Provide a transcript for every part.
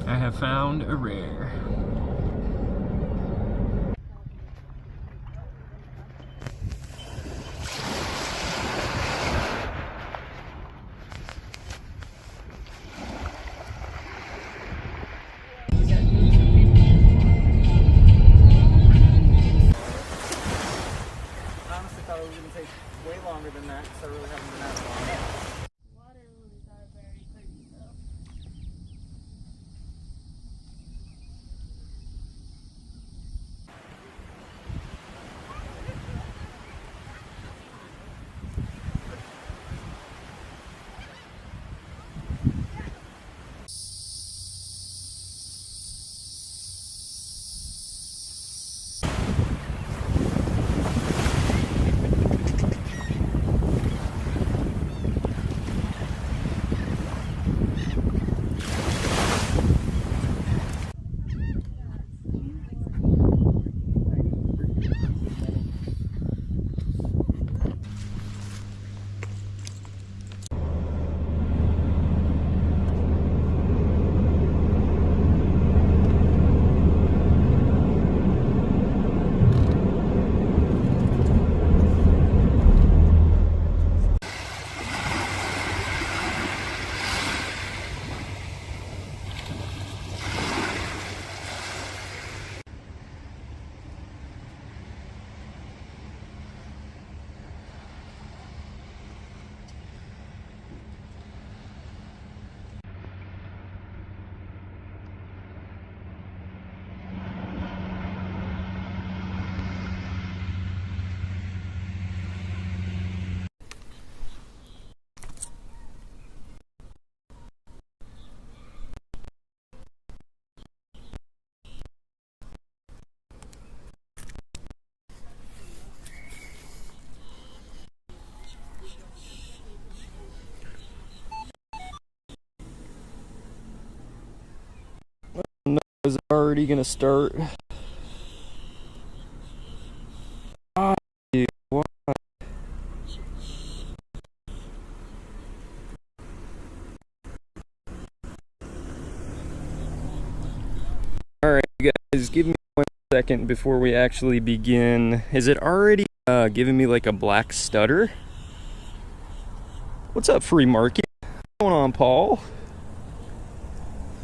I have found a rare. Thought it was going to take way longer than that because I really haven't been out long. Water lilies are very pretty though. Is it already gonna start? Ah, dude, what? Alright, you guys, give me 1 second before we actually begin. Is it already giving me like a black stutter? What's up, free market? What's going on, Paul?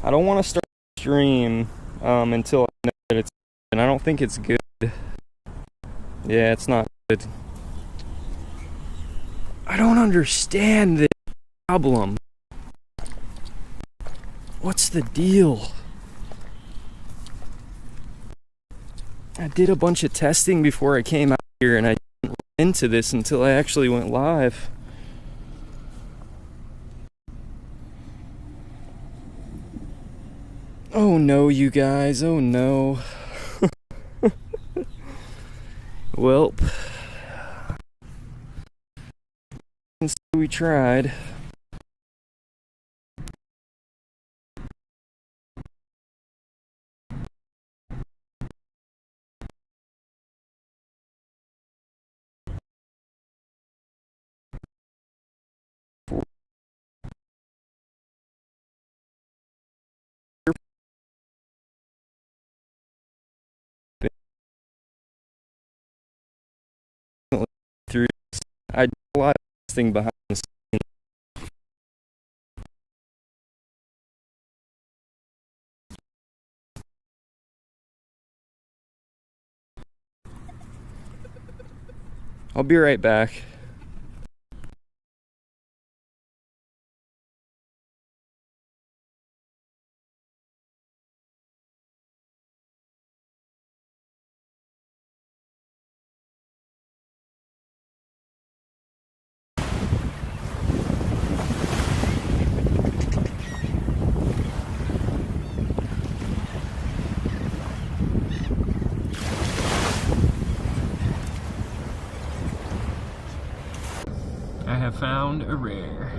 I don't want to start the stream until I know that it's, and I don't think it's good. Yeah, it's not good. I don't understand this problem. What's the deal? I did a bunch of testing before I came out here, and I didn't run into this until I actually went live. Oh no, you guys, oh no. Welp. We tried. Through this. I did a lot of testing behind the scenes. I'll be right back. I have found a rare.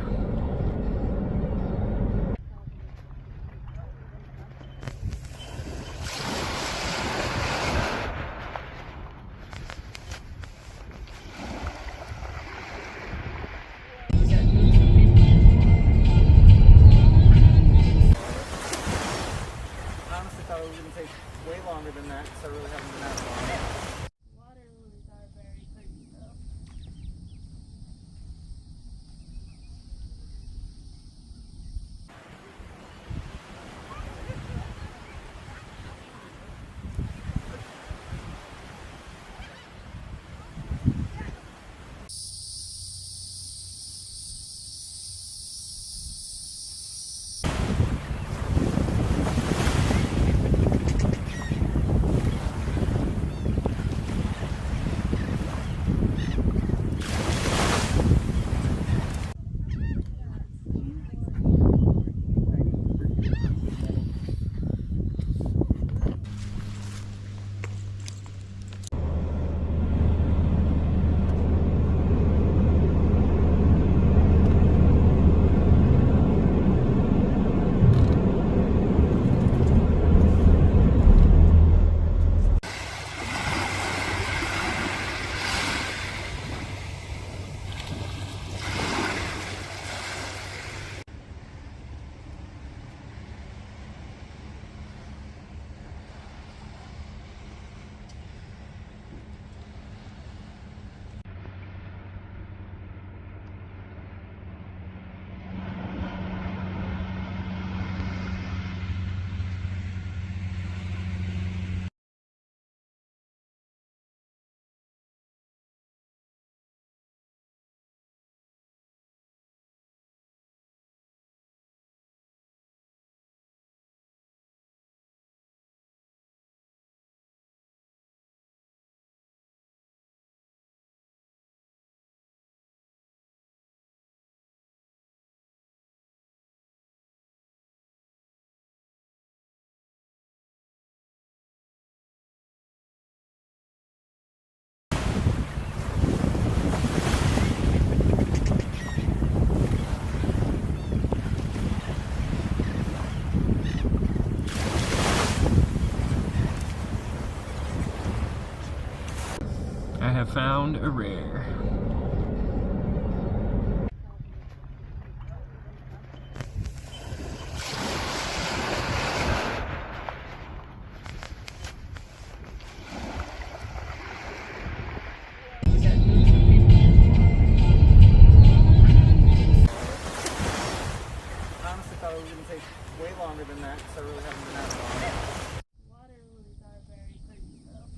have found a rare. Thought it was going to take way longer than that because I really haven't been out long. Water lilies are very pretty though.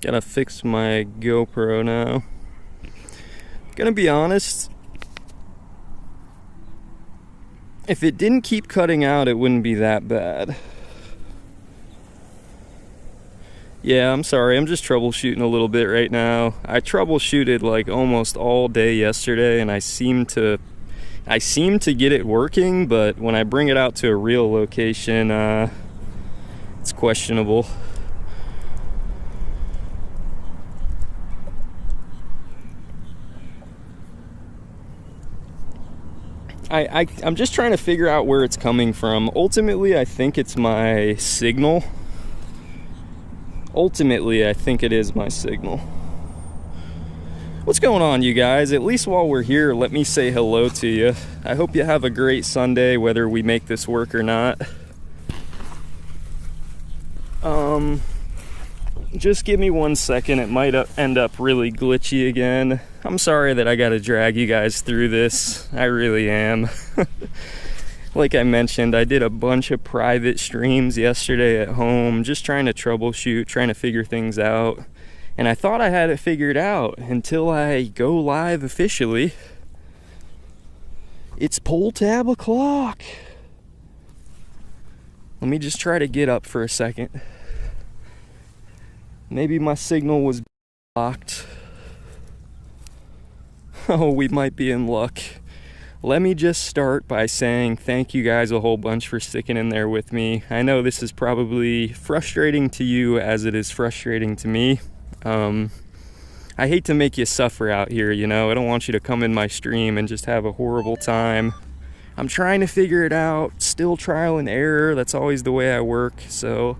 Gotta fix my GoPro now. Gonna be honest, if it didn't keep cutting out, it wouldn't be that bad. Yeah, I'm sorry, I'm just troubleshooting a little bit right now. I troubleshooted like almost all day yesterday and I seem to get it working, but when I bring it out to a real location, it's questionable. I'm just trying to figure out where it's coming from. Ultimately, I think it's my signal. Ultimately, I think it is my signal. What's going on, you guys? At least while we're here, let me say hello to you. I hope you have a great Sunday, whether we make this work or not. Just give me 1 second. It might end up really glitchy again. I'm sorry that I gotta drag you guys through this. I really am. Like I mentioned, I did a bunch of private streams yesterday at home, just trying to troubleshoot, trying to figure things out. And I thought I had it figured out until I go live officially. It's pull tab o'clock. Let me just try to get up for a second. Maybe my signal was blocked. Oh, we might be in luck. Let me just start by saying thank you guys a whole bunch for sticking in there with me. I know this is probably frustrating to you as it is frustrating to me. I hate to make you suffer out here, you know. I don't want you to come in my stream and just have a horrible time. I'm trying to figure it out, still trial and error. That's always the way I work, so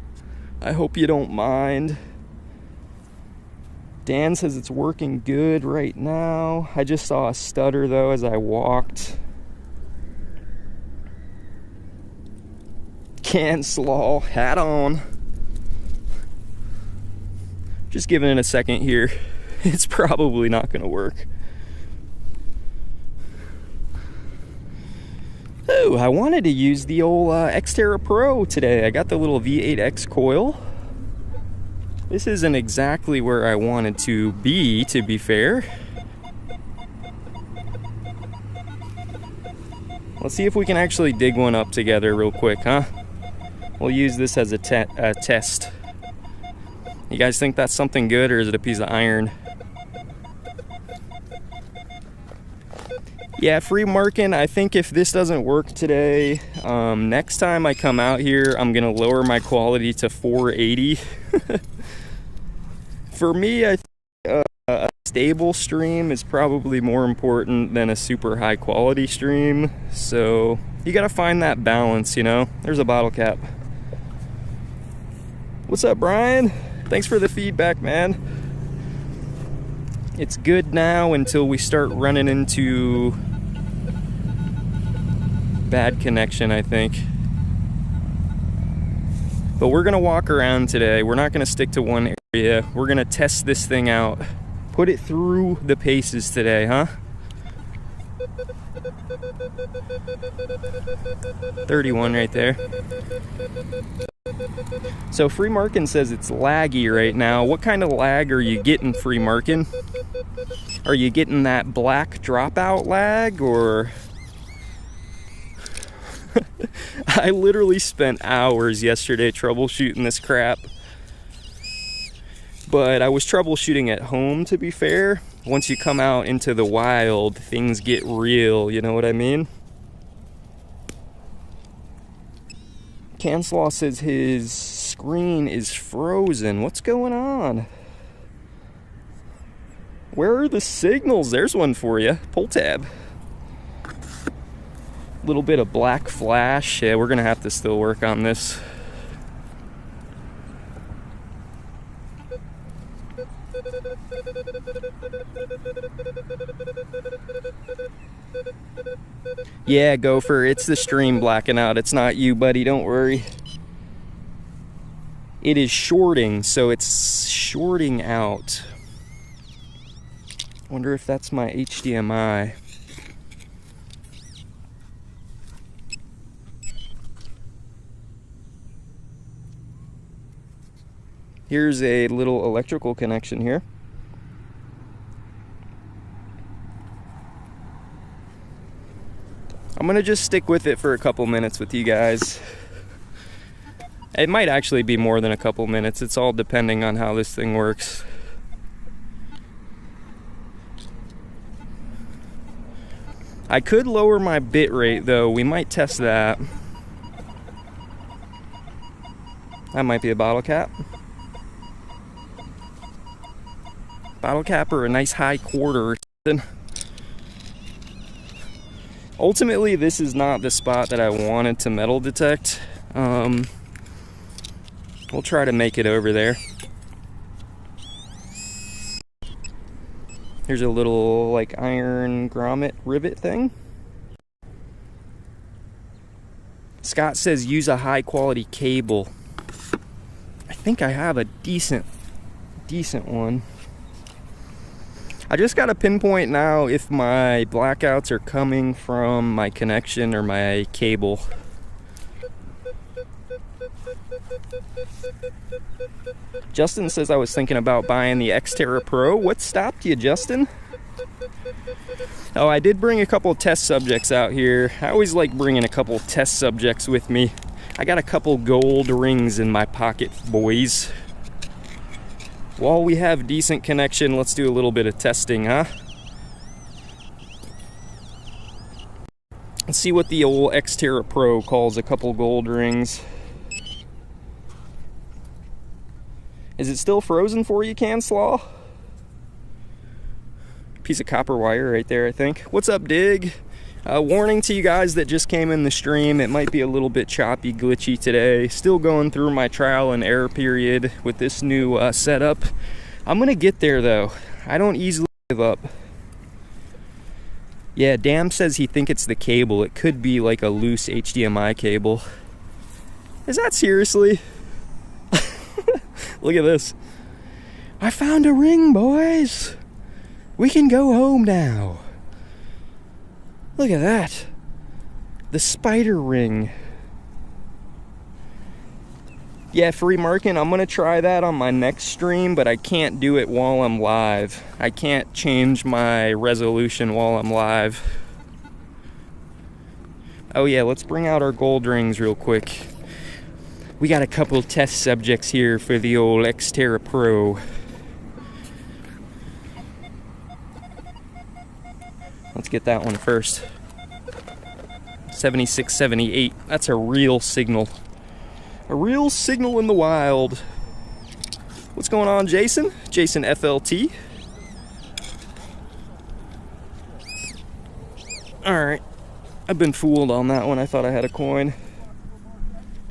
I hope you don't mind. Dan says it's working good right now. I just saw a stutter though as I walked. Can slaw, hat on. Just giving it a second here. It's probably not gonna work. Oh, I wanted to use the old X-Terra PRO today. I got the little V8X coil. This isn't exactly where I wanted to be fair. Let's see if we can actually dig one up together real quick, huh? We'll use this as a test. You guys think that's something good, or is it a piece of iron? Yeah, free marking. I think if this doesn't work today, next time I come out here, I'm gonna lower my quality to 480. For me, I think a stable stream is probably more important than a super high quality stream. So you gotta find that balance, you know? There's a bottle cap. What's up, Brian? Thanks for the feedback, man. It's good now until we start running into Bad connection, I think. But we're gonna walk around today. We're not gonna stick to one area. We're gonna test this thing out. Put it through the paces today, huh? 31 right there. So Free Markin says it's laggy right now. What kind of lag are you getting, Free Markin? Are you getting that black dropout lag, or... I literally spent hours yesterday troubleshooting this crap. But I was troubleshooting at home, to be fair. Once you come out into the wild, things get real, you know what I mean? Canslaw says his screen is frozen. What's going on? Where are the signals? There's one for you. Pull tab. Little bit of black flash. Yeah, we're gonna have to still work on this. Yeah, Gopher, it's the stream blacking out. It's not you, buddy, don't worry. It is shorting, so it's shorting out. Wonder if that's my HDMI. Here's a little electrical connection here. I'm gonna just stick with it for a couple minutes with you guys. It might actually be more than a couple minutes. It's all depending on how this thing works. I could lower my bit rate though. We might test that. That might be a bottle cap. Bottle cap or a nice high quarter or something. Ultimately, this is not the spot that I wanted to metal detect. We'll try to make it over there. Here's a little like iron grommet rivet thing. Scott says use a high quality cable. I think I have a decent one. I just gotta pinpoint now if my blackouts are coming from my connection or my cable. Justin says I was thinking about buying the X-Terra PRO. What stopped you, Justin? Oh, I did bring a couple test subjects out here. I always like bringing a couple test subjects with me. I got a couple gold rings in my pocket, boys. While we have decent connection, let's do a little bit of testing, huh? Let's see what the old X-Terra PRO calls a couple gold rings. Is it still frozen for you, Canslaw? Piece of copper wire right there, I think. What's up, Dig? Warning to you guys that just came in the stream, it might be a little bit choppy, glitchy today. Still going through my trial and error period with this new setup. I'm gonna get there though. I don't easily give up. Yeah, Dam says he thinks it's the cable. It could be like a loose HDMI cable. Is that seriously? Look at this. I found a ring, boys. We can go home now. Look at that. The spider ring. Yeah, Free Markin, I'm gonna try that on my next stream, but I can't do it while I'm live. I can't change my resolution while I'm live. Oh yeah, let's bring out our gold rings real quick. We got a couple test subjects here for the old X-Terra PRO. Let's get that one first. 76, 78. That's a real signal. A real signal in the wild. What's going on, Jason? Jason FLT. Alright. I've been fooled on that one. I thought I had a coin.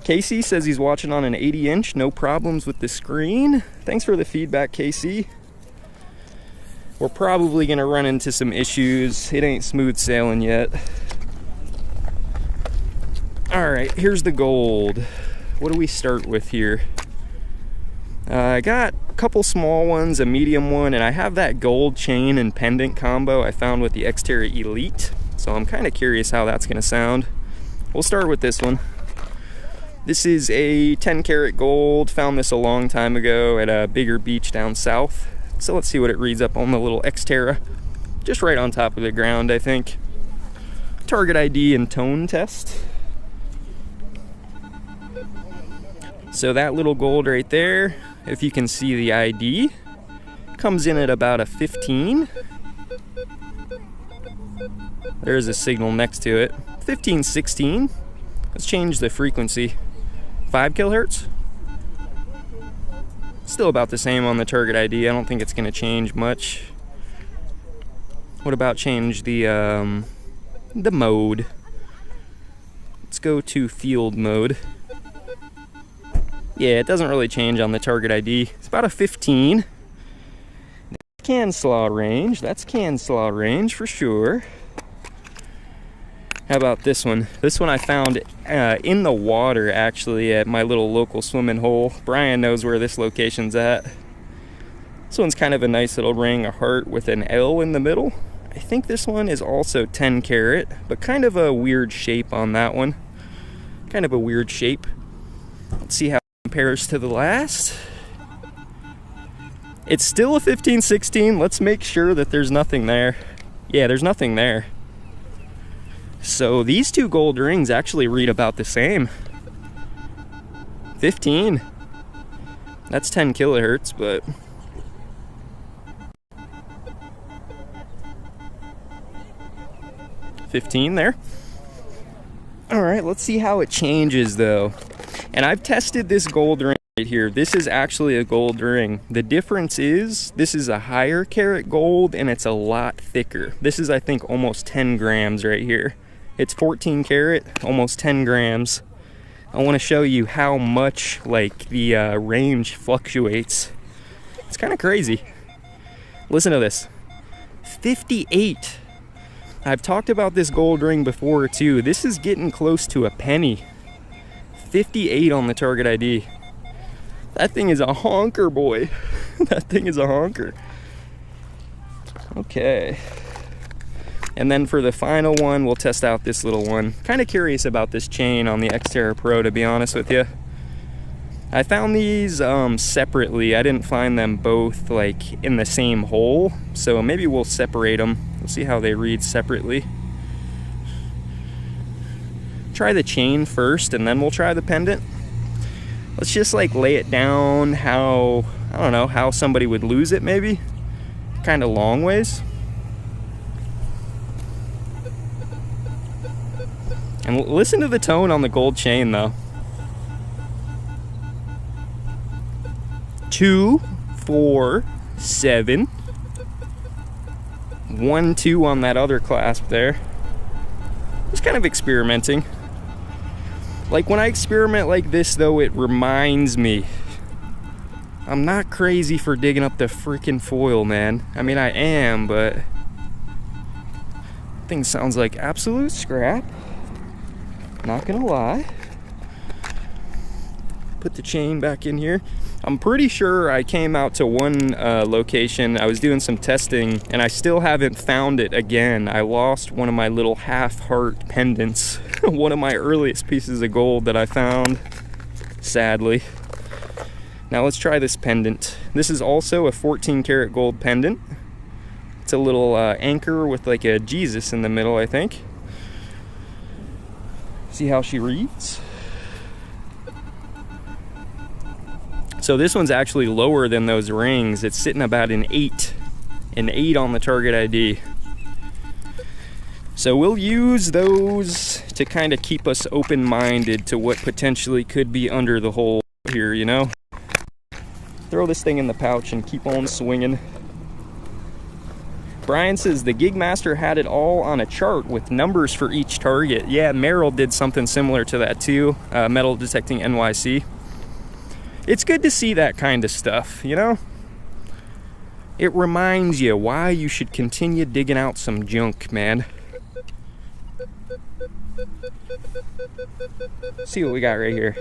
Casey says he's watching on an 80-inch. No problems with the screen. Thanks for the feedback, Casey. We're probably going to run into some issues. It ain't smooth sailing yet. All right, here's the gold. What do we start with here? I got a couple small ones, a medium one, and I have that gold chain and pendant combo I found with the X-Terra Elite. So I'm kind of curious how that's gonna sound. We'll start with this one. This is a 10 karat gold. Found this a long time ago at a bigger beach down south. So let's see what it reads up on the little X-Terra. Just right on top of the ground, I think. Target ID and tone test. So that little gold right there, if you can see the ID, comes in at about a 15. There's a signal next to it. 15, 16. Let's change the frequency. 5 kilohertz. Still about the same on the target ID. I don't think it's going to change much. What about change the mode? Let's go to field mode. Yeah, it doesn't really change on the target ID. It's about a 15. Can slaw range. That's can slaw range for sure. How about this one? This one I found in the water, actually, at my little local swimming hole. Brian knows where this location's at. This one's kind of a nice little ring, a heart with an L in the middle. I think this one is also 10 karat, but kind of a weird shape on that one. Kind of a weird shape. Let's see how it compares to the last. It's still a 15, 16. Let's make sure that there's nothing there. Yeah, there's nothing there. So these two gold rings actually read about the same. 15. That's 10 kilohertz, but $15 there. All right, let's see how it changes though. And I've tested this gold ring right here. This is actually a gold ring. The difference is this is a higher karat gold and it's a lot thicker. This is, I think, almost 10 grams right here. It's 14 karat, almost 10 grams. I want to show you how much like the range fluctuates. It's kind of crazy. Listen to this. 58. I've talked about this gold ring before too. This is getting close to a penny. 58 on the target ID. That thing is a honker, boy. That thing is a honker. Okay. And then for the final one, we'll test out this little one. Kind of curious about this chain on the X-Terra Pro, to be honest with you. I found these separately. I didn't find them both like in the same hole. So maybe we'll separate them. We'll see how they read separately. Try the chain first and then we'll try the pendant. Let's just like lay it down how, I don't know, how somebody would lose it maybe. Kind of long ways. And listen to the tone on the gold chain though. 2, 4, 7. 1, 2 on that other clasp there. Just kind of experimenting. Like when I experiment like this though, it reminds me. I'm not crazy for digging up the freaking foil, man. I mean, I am, but thing sounds like absolute scrap. Not gonna lie. Put the chain back in here. I'm pretty sure I came out to one location. I was doing some testing and I still haven't found it again. I lost one of my little half heart pendants. One of my earliest pieces of gold that I found, sadly. Now let's try this pendant. This is also a 14 karat gold pendant. It's a little anchor with like a Jesus in the middle, I think. See how she reads. So this one's actually lower than those rings. It's sitting about an 8 on the target ID. So we'll use those to kind of keep us open-minded to what potentially could be under the hole here, you know? Throw this thing in the pouch and keep on swinging. Brian says the Gig Master had it all on a chart with numbers for each target. Yeah, Merrill did something similar to that too, Metal Detecting NYC. It's good to see that kind of stuff, you know? It reminds you why you should continue digging out some junk, man. See what we got right here.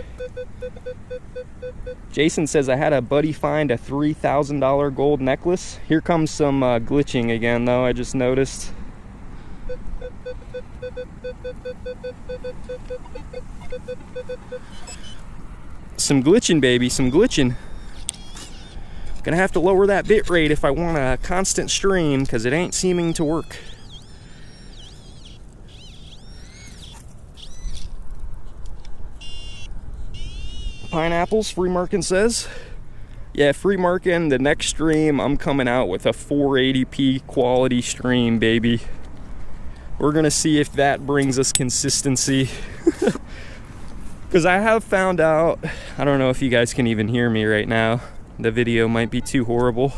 Jason says, I had a buddy find a $3,000 gold necklace. Here comes some glitching again, though, I just noticed. Some glitching, baby, some glitching. Gonna have to lower that bit rate if I want a constant stream, because it ain't seeming to work. Pineapples, Free Markin says. Yeah, Free Markin, the next stream, I'm coming out with a 480p quality stream, baby. We're gonna see if that brings us consistency. Because I have found out, I don't know if you guys can even hear me right now. The video might be too horrible.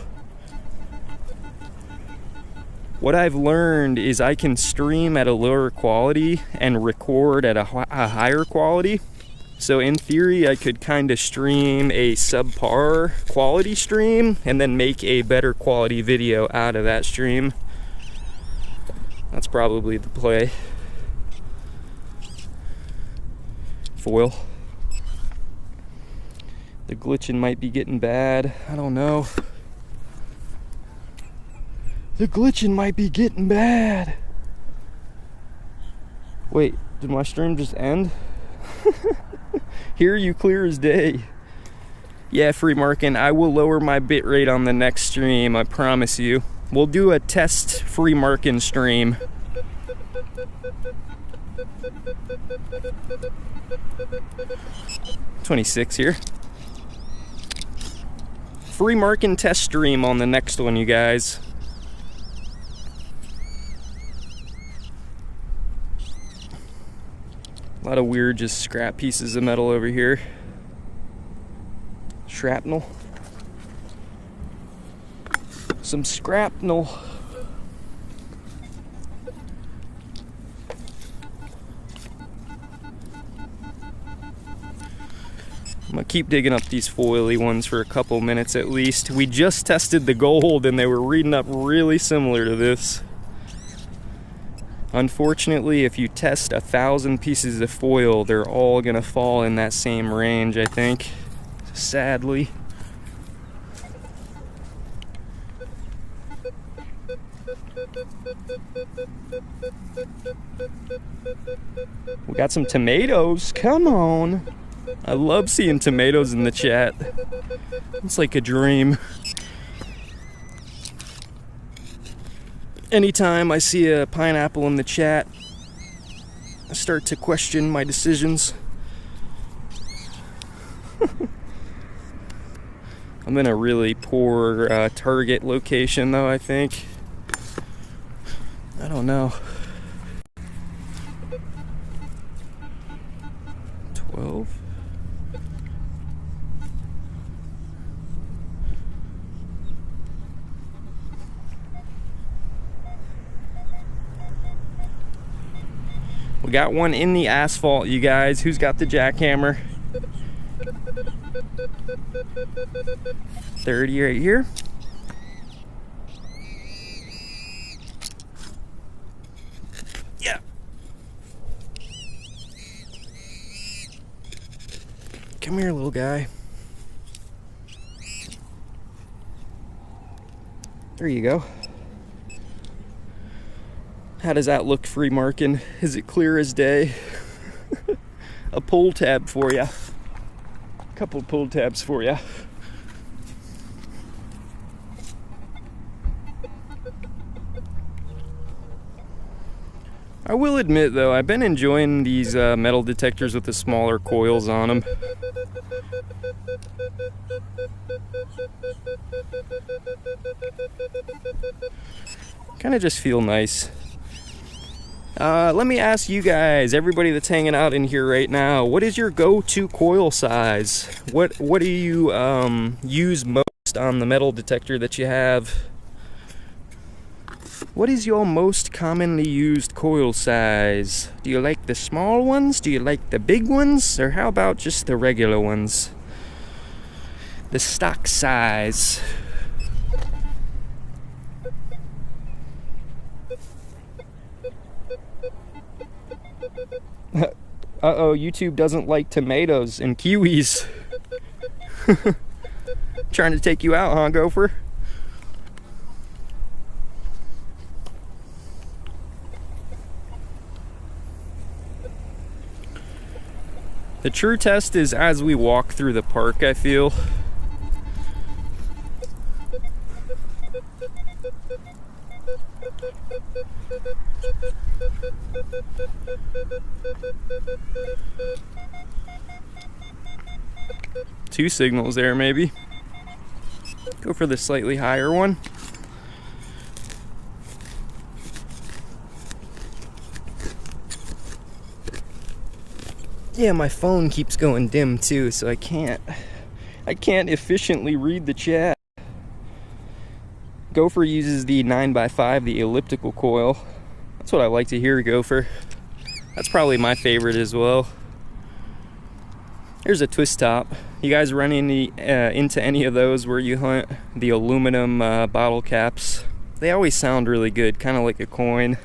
What I've learned is I can stream at a lower quality and record at a higher quality. So in theory, I could kind of stream a subpar quality stream and then make a better quality video out of that stream. That's probably the play. Foil. The glitching might be getting bad. I don't know. The glitching might be getting bad. Wait, did my stream just end? Hear you clear as day. Yeah, Free Markin, I will lower my bitrate on the next stream, I promise you. We'll do a test Free Markin stream. $26 here. Free Markin test stream on the next one, you guys. A lot of weird just scrap pieces of metal over here. Shrapnel. Some scrapnel. I'm gonna keep digging up these foily ones for a couple minutes at least. We just tested the gold and they were reading up really similar to this. Unfortunately, if you test 1,000 pieces of foil, they're all gonna fall in that same range, I think. Sadly. We got some tomatoes, come on. I love seeing tomatoes in the chat. It's like a dream. Anytime I see a pineapple in the chat, I start to question my decisions. I'm in a really poor target location though, I think. I don't know. 12. We got one in the asphalt, you guys. Who's got the jackhammer? 30 right here. Yeah. Come here, little guy. There you go. How does that look, Free Markin? Is it clear as day? A pull tab for ya. Couple pull tabs for ya. I will admit though, I've been enjoying these metal detectors with the smaller coils on them. Kind of just feel nice. Let me ask you guys, everybody that's hanging out in here right now, what is your go-to coil size? What do you use most on the metal detector that you have? What is your most commonly used coil size? Do you like the small ones? Do you like the big ones? Or how about just the regular ones? The stock size. Uh-oh, YouTube doesn't like tomatoes and kiwis. Trying to take you out, huh, Gopher? The true test is as we walk through the park, I feel. Two signals there, maybe. Go for the slightly higher one. Yeah, my phone keeps going dim too, so I can't efficiently read the chat. Gopher uses the 9x5, the elliptical coil. That's what I like to hear, Gopher. That's probably my favorite as well. Here's a twist top. You guys run into any of those where you hunt the aluminum bottle caps? They always sound really good, kind of like a coin.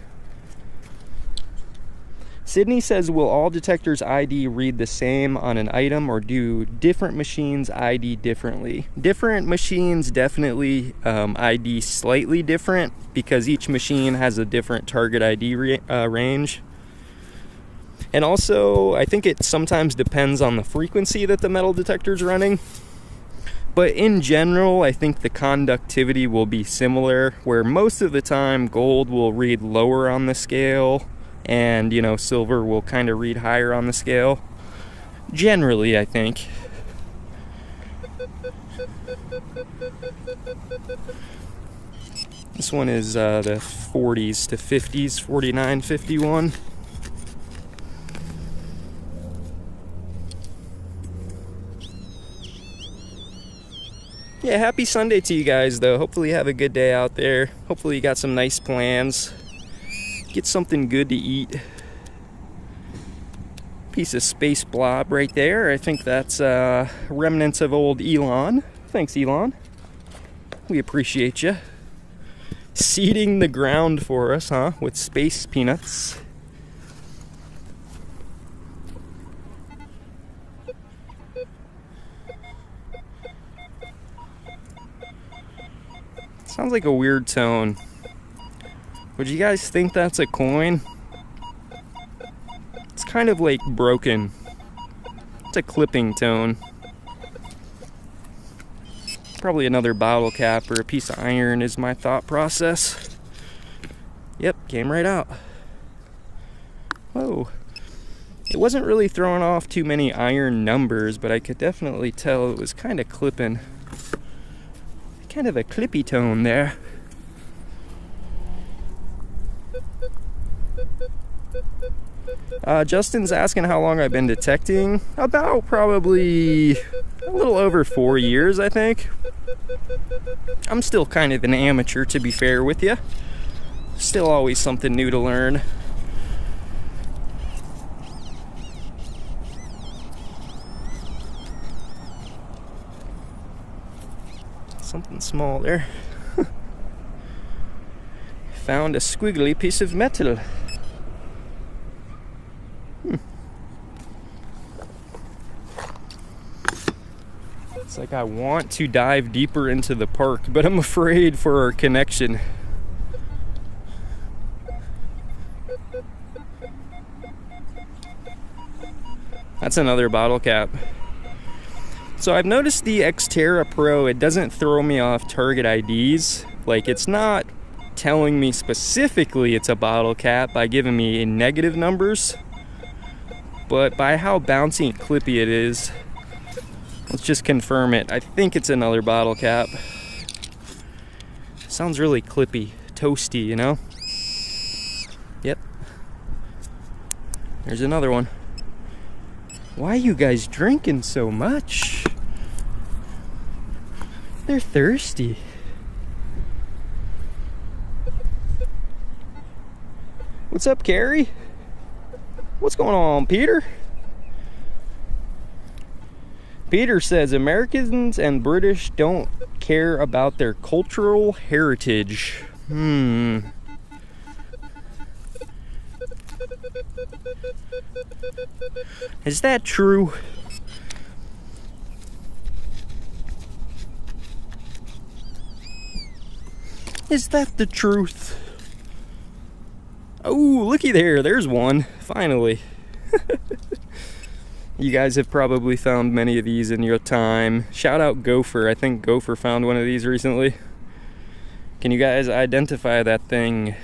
Sydney says, will all detectors ID read the same on an item, or do different machines ID differently? Different machines definitely ID slightly different because each machine has a different target ID range. And also, I think it sometimes depends on the frequency that the metal detector is running. But in general, I think the conductivity will be similar, where most of the time gold will read lower on the scale, and, you know, silver will kind of read higher on the scale. Generally, I think. This one is the 40s to 50s, 49, 51. Yeah, happy Sunday to you guys, though. Hopefully you have a good day out there. Hopefully you got some nice plans. Get something good to eat. Piece of space blob right there. I think that's remnants of old Elon. Thanks, Elon. We appreciate you. Seeding the ground for us, huh? With space peanuts. Sounds like a weird tone. Would you guys think that's a coin? It's kind of like broken. It's a clipping tone. Probably another bottle cap or a piece of iron is my thought process. Yep, came right out. Whoa. It wasn't really throwing off too many iron numbers, but I could definitely tell it was kind of clipping. Kind of a clippy tone there. Justin's asking how long I've been detecting. About probably a little over 4 years, I think. I'm still kind of an amateur, to be fair with you. Still always something new to learn. Something small there. Found a squiggly piece of metal. It's like I want to dive deeper into the park, but I'm afraid for our connection. That's another bottle cap. So I've noticed the X-Terra PRO, it doesn't throw me off target IDs. Like, it's not telling me specifically it's a bottle cap by giving me negative numbers, but by how bouncy and clippy it is, let's just confirm it. I think it's another bottle cap. Sounds really clippy, toasty, you know? Yep. There's another one. Why are you guys drinking so much? They're thirsty. What's up, Carrie? What's going on, Peter? Peter says Americans and British don't care about their cultural heritage. Is that true? Is that the truth? Oh, looky there, there's one, finally. You guys have probably found many of these in your time. Shout out Gopher, I think Gopher found one of these recently. Can you guys identify that thing?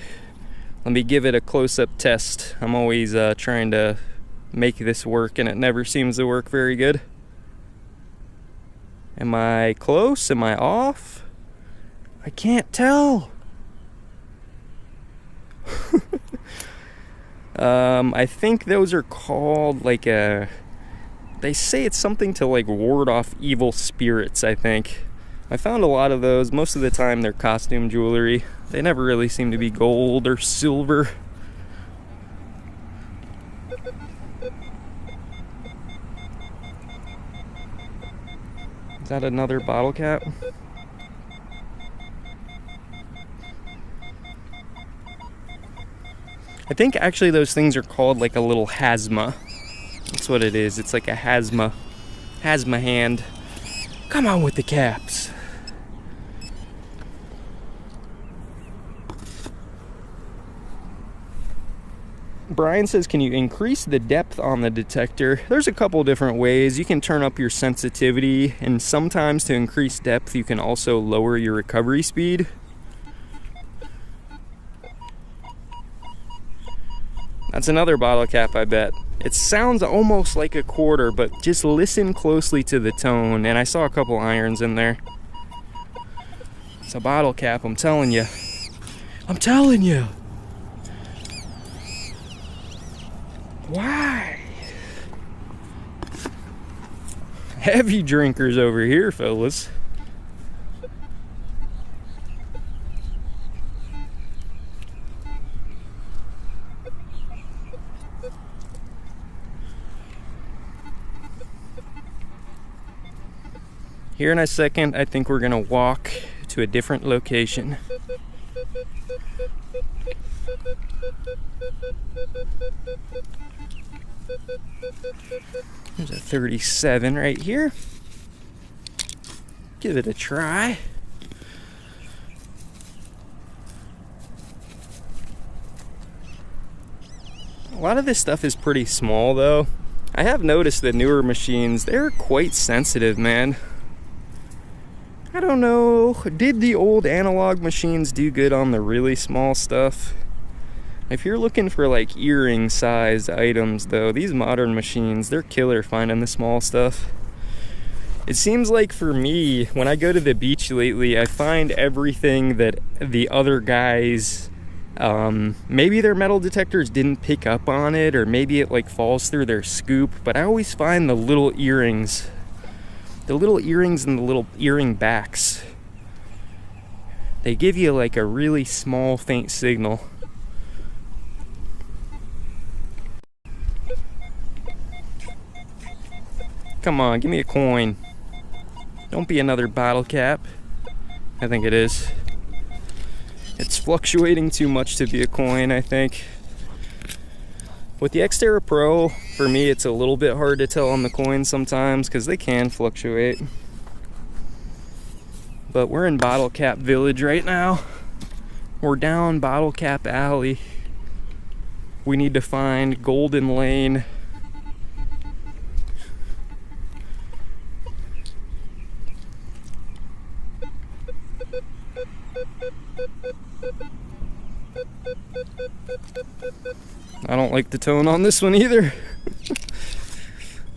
Let me give it a close-up test. I'm always trying to make this work and it never seems to work very good. Am I close? Am I off? I can't tell. I think those are called like they say it's something to like ward off evil spirits, I think. I found a lot of those. Most of the time they're costume jewelry. They never really seem to be gold or silver. Is that another bottle cap? I think actually those things are called like a little hazma. That's what it is. It's like a hazma hand. Come on with the caps. Brian says, can you increase the depth on the detector? There's a couple different ways. You can turn up your sensitivity, and sometimes to increase depth you can also lower your recovery speed. That's another bottle cap, I bet. It sounds almost like a quarter, but just listen closely to the tone. And I saw a couple irons in there. It's a bottle cap, I'm telling you. I'm telling you. Why? Heavy drinkers over here, fellas. Here in a second, I think we're gonna walk to a different location. There's a 37 right here. Give it a try. A lot of this stuff is pretty small though. I have noticed the newer machines, they're quite sensitive, man. I don't know, did the old analog machines do good on the really small stuff? If you're looking for like earring sized items though, these modern machines, they're killer finding the small stuff. It seems like for me, when I go to the beach lately, I find everything that the other guys, maybe their metal detectors didn't pick up on it, or maybe it like falls through their scoop, but I always find the little earrings. The little earrings and the little earring backs. They give you like a really small, faint signal. Come on, give me a coin. Don't be another bottle cap. I think it is. It's fluctuating too much to be a coin, I think. With the X-Terra Pro, for me, it's a little bit hard to tell on the coins sometimes because they can fluctuate. But we're in Bottle Cap Village right now. We're down Bottle Cap Alley. We need to find Golden Lane. I don't like the tone on this one either.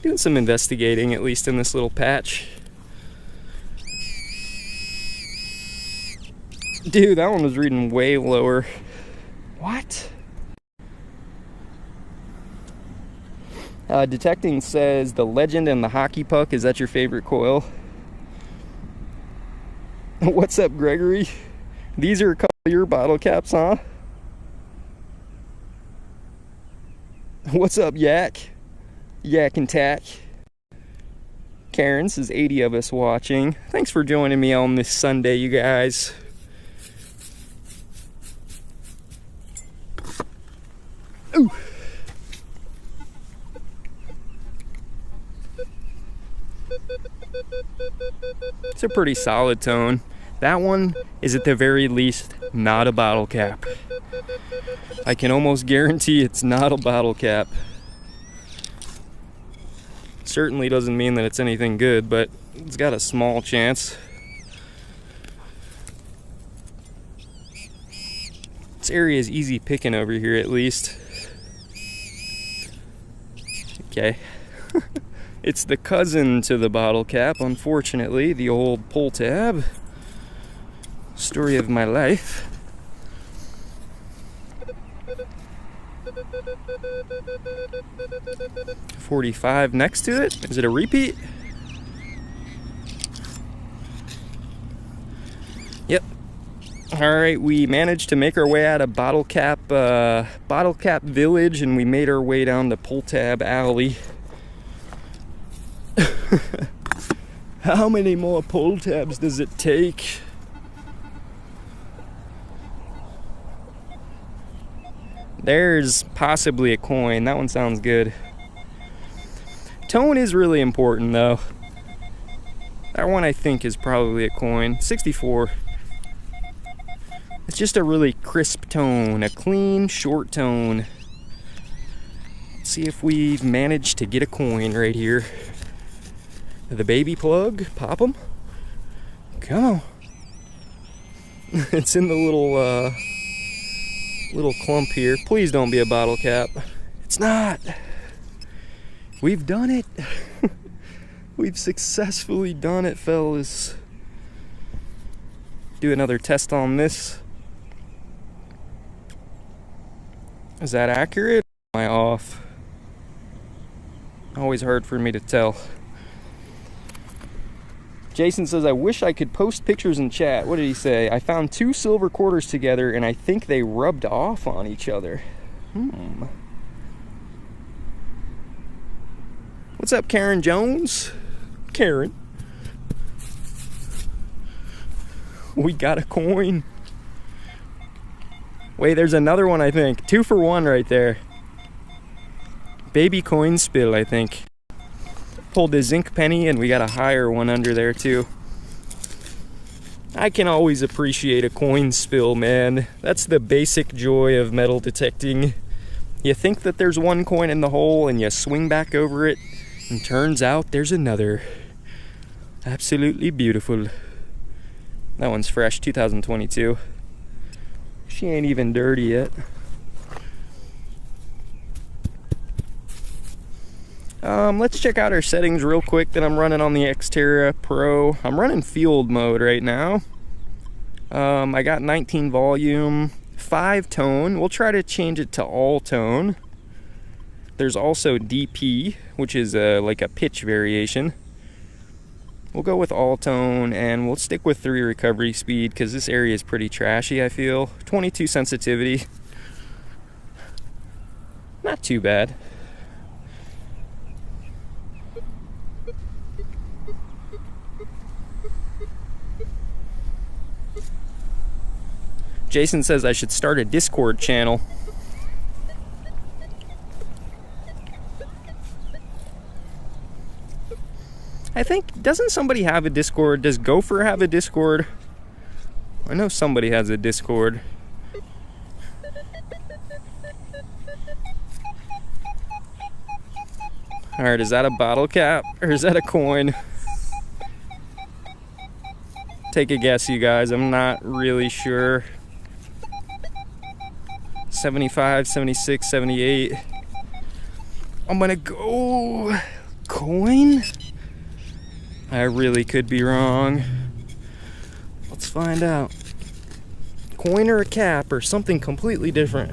Doing some investigating, at least in this little patch. Dude, that one was reading way lower. What? Detecting says the Legend and the Hockey Puck. Is that your favorite coil? What's up, Gregory? These are a couple of your bottle caps, huh? What's up, Yak? Yak and Tack. Karen says 80 of us watching. Thanks for joining me on this Sunday, you guys. Ooh. It's a pretty solid tone. That one is at the very least not a bottle cap. I can almost guarantee it's not a bottle cap. Certainly doesn't mean that it's anything good, but it's got a small chance. This area is easy picking over here at least. Okay. It's the cousin to the bottle cap, unfortunately, the old pull tab. Story of my life. .45 next to it. Is it a repeat? Yep. All right, we managed to make our way out of bottle cap village, and we made our way down to pull tab alley. How many more pull tabs does it take? There's possibly a coin. That one sounds good. Tone is really important though. That one I think is probably a coin. 64. It's just a really crisp tone, a clean, short tone. Let's see if we've managed to get a coin right here. The baby plug, pop them. Come on. It's in the little clump here. Please don't be a bottle cap. It's not. We've done it. We've successfully done it, fellas. Do another test on this. Is that accurate? Am I off? Always hard for me to tell. Jason says, I wish I could post pictures in chat. What did he say? I found 2 silver quarters together and I think they rubbed off on each other. What's up, Karen Jones? Karen. We got a coin. Wait, there's another one, I think. 2 for 1 right there. Baby coin spill, I think. Pulled the zinc penny and we got a higher one under there too. I can always appreciate a coin spill, man. That's the basic joy of metal detecting. You think that there's one coin in the hole and you swing back over it and turns out there's another. Absolutely beautiful. That one's fresh, 2022. She ain't even dirty yet. Let's check out our settings real quick that I'm running on the X-Terra Pro. I'm running field mode right now. I got 19 volume, 5 tone. We'll try to change it to all tone. There's also DP, which is like a pitch variation. We'll go with all tone and we'll stick with 3 recovery speed because this area is pretty trashy, I feel. 22 sensitivity. Not too bad. Jason says I should start a Discord channel. I think, doesn't somebody have a Discord? Does Gopher have a Discord? I know somebody has a Discord. Alright, is that a bottle cap or is that a coin? Take a guess, you guys. I'm not really sure. 75, 76, 78. I'm gonna go coin. I really could be wrong. Let's find out. Coin or a cap or something completely different.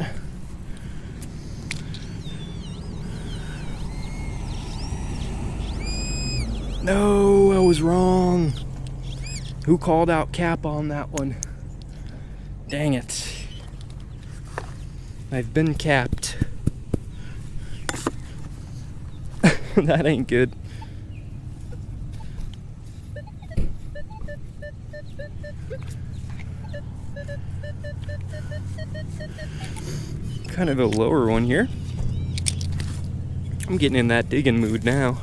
No, I was wrong. Who called out cap on that one? Dang it. I've been capped. That ain't good. Kind of a lower one here. I'm getting in that digging mood now.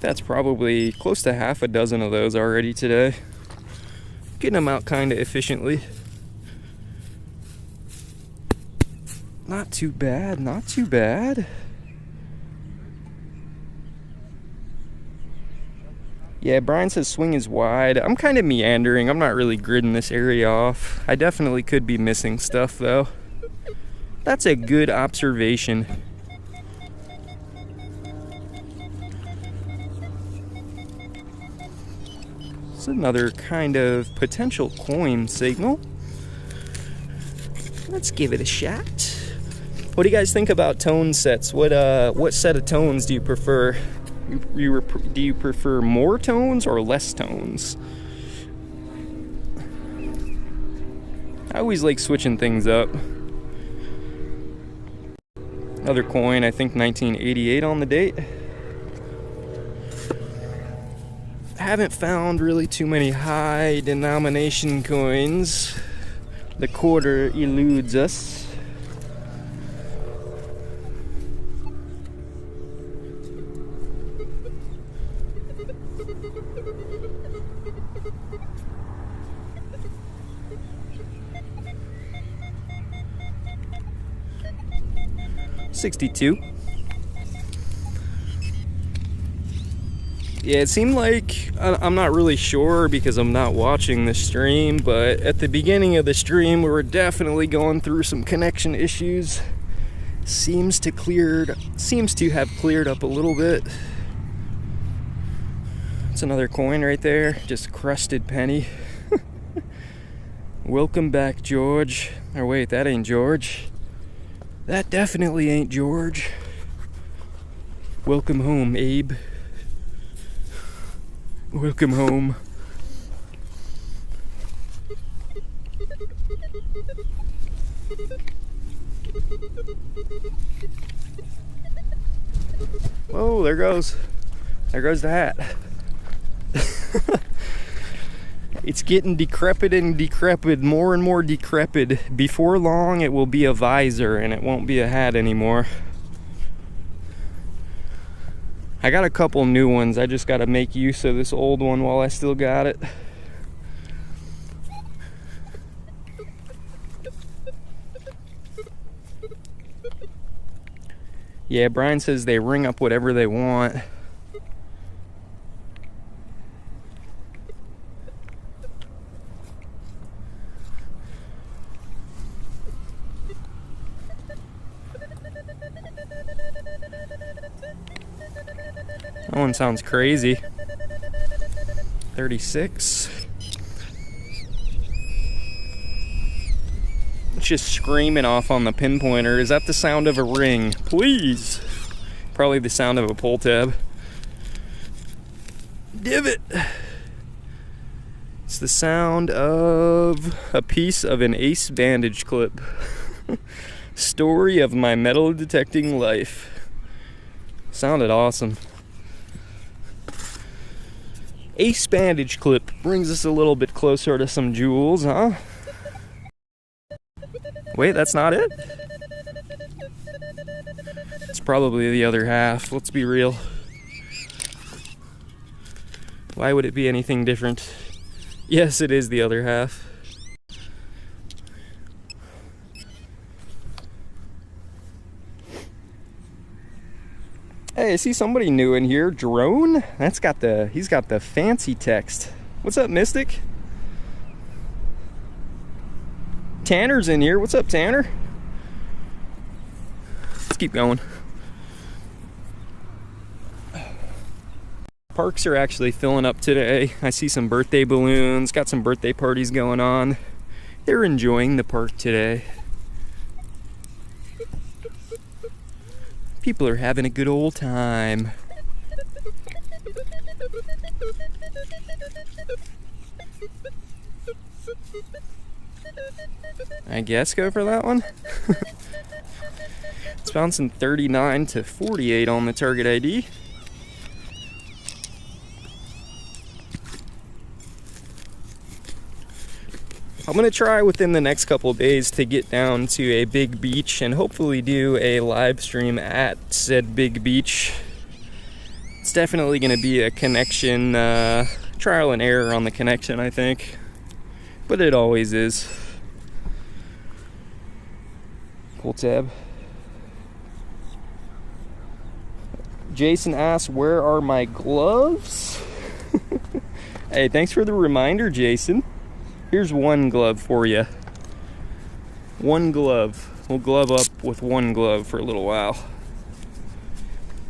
that's probably close to half a dozen of those already today. Getting them out kind of efficiently. Not too bad, not too bad. Yeah, Brian says swing is wide. I'm kind of meandering. I'm not really gridding this area off. I definitely could be missing stuff though. That's a good observation. It's another kind of potential coin signal. Let's give it a shot. What do you guys think about tone sets? What set of tones do you prefer? Do you prefer more tones or less tones? I always like switching things up. Another coin, I think 1988 on the date. Haven't found really too many high denomination coins. The quarter eludes us. $62. Yeah, it seemed like, I'm not really sure because I'm not watching the stream, but at the beginning of the stream we were definitely going through some connection issues. Seems to have cleared up a little bit. It's another coin right there, just crusted penny. Welcome back, George. Or wait, that ain't George. That definitely ain't George. Welcome home, Abe. Welcome home. Oh, there goes the hat. It's getting decrepit and decrepit, more and more decrepit. Before long, it will be a visor and it won't be a hat anymore. I got a couple new ones. I just got to make use of this old one while I still got it. Yeah, Brian says they ring up whatever they want. That one sounds crazy. 36. It's just screaming off on the pinpointer. Is that the sound of a ring? Please. Probably the sound of a pull tab. Divot. It's the sound of a piece of an ace bandage clip. Story of my metal detecting life. Sounded awesome. Ace bandage clip brings us a little bit closer to some jewels, huh? Wait, that's not it? It's probably the other half, let's be real. Why would it be anything different? Yes, it is the other half. Hey, I see somebody new in here. Drone? He's got the fancy text. What's up, Mystic? Tanner's in here. What's up, Tanner? Let's keep going. Parks are actually filling up today. I see some birthday balloons, got some birthday parties going on. They're enjoying the park today. People are having a good old time. I guess go for that one. It's bouncing 39 to 48 on the target ID. I'm gonna try within the next couple of days to get down to a big beach and hopefully do a live stream at said big beach. It's definitely going to be a connection, trial and error on the connection, I think. But it always is. Pull tab. Jason asks, where are my gloves? Hey, thanks for the reminder, Jason. Here's one glove for you. One glove. We'll glove up with one glove for a little while.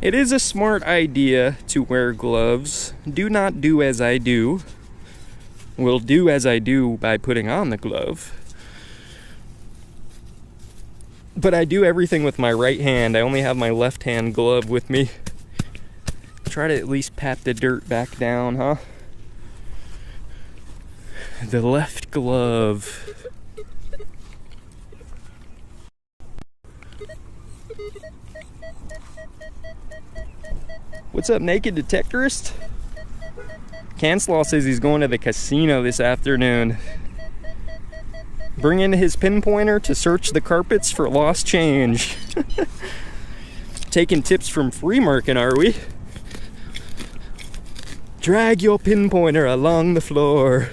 It is a smart idea to wear gloves. Do not do as I do. Will do as I do by putting on the glove. But I do everything with my right hand. I only have my left hand glove with me. Try to at least pat the dirt back down, huh? The left glove. What's up, naked detectorist? Canslaw says he's going to the casino this afternoon. Bring in his pinpointer to search the carpets for lost change. Taking tips from Free Market, are we? Drag your pinpointer along the floor.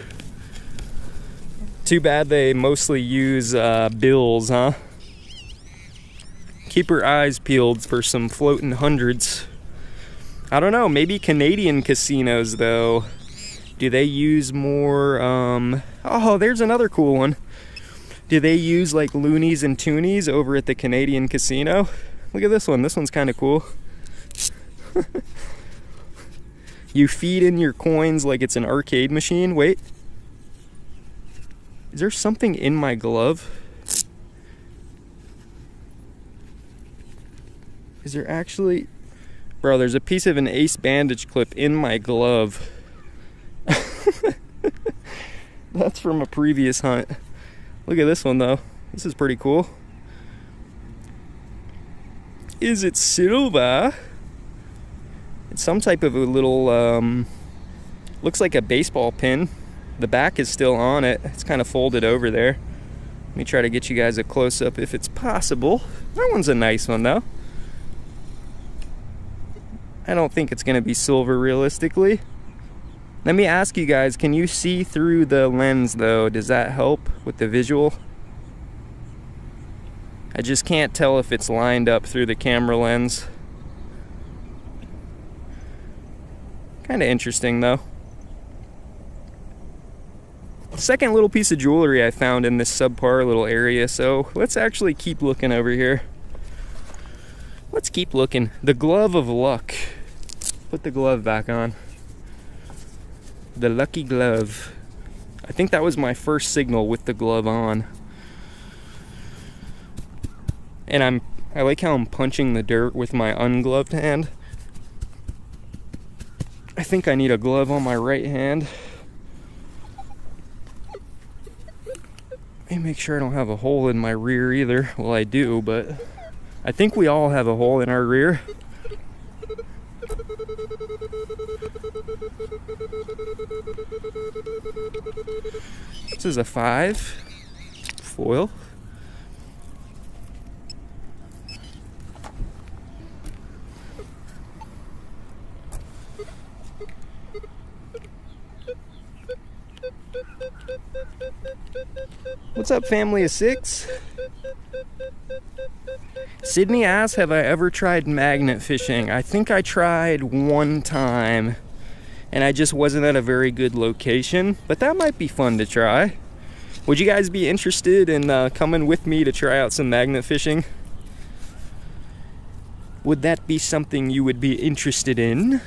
Too bad they mostly use bills, huh? Keep your eyes peeled for some floating hundreds. I don't know, maybe Canadian casinos though. Do they use more, oh, there's another cool one. Do they use like loonies and toonies over at the Canadian casino? Look at this one, this one's kind of cool. You feed in your coins like it's an arcade machine. Wait. Is there something in my glove? Is there actually... Bro, there's a piece of an Ace bandage clip in my glove. That's from a previous hunt. Look at this one though. This is pretty cool. Is it silver? It's some type of a little, looks like a baseball pin. The back is still on it. It's kind of folded over there. Let me try to get you guys a close-up if it's possible. That one's a nice one though. I don't think it's gonna be silver realistically. Let me ask you guys, can you see through the lens though? Does that help with the visual? I just can't tell if it's lined up through the camera lens. Kind of interesting though. Second little piece of jewelry I found in this subpar little area, so let's actually keep looking over here. Let's keep looking. The glove of luck. Put the glove back on. The lucky glove. I think that was my first signal with the glove on. And I like how I'm punching the dirt with my ungloved hand. I think I need a glove on my right hand. Let me make sure I don't have a hole in my rear either. Well, I do, but I think we all have a hole in our rear. This is a 5 foil. What's up, family of 6? Sydney asks, have I ever tried magnet fishing? I think I tried one time, and I just wasn't at a very good location, but that might be fun to try. Would you guys be interested in coming with me to try out some magnet fishing? Would that be something you would be interested in?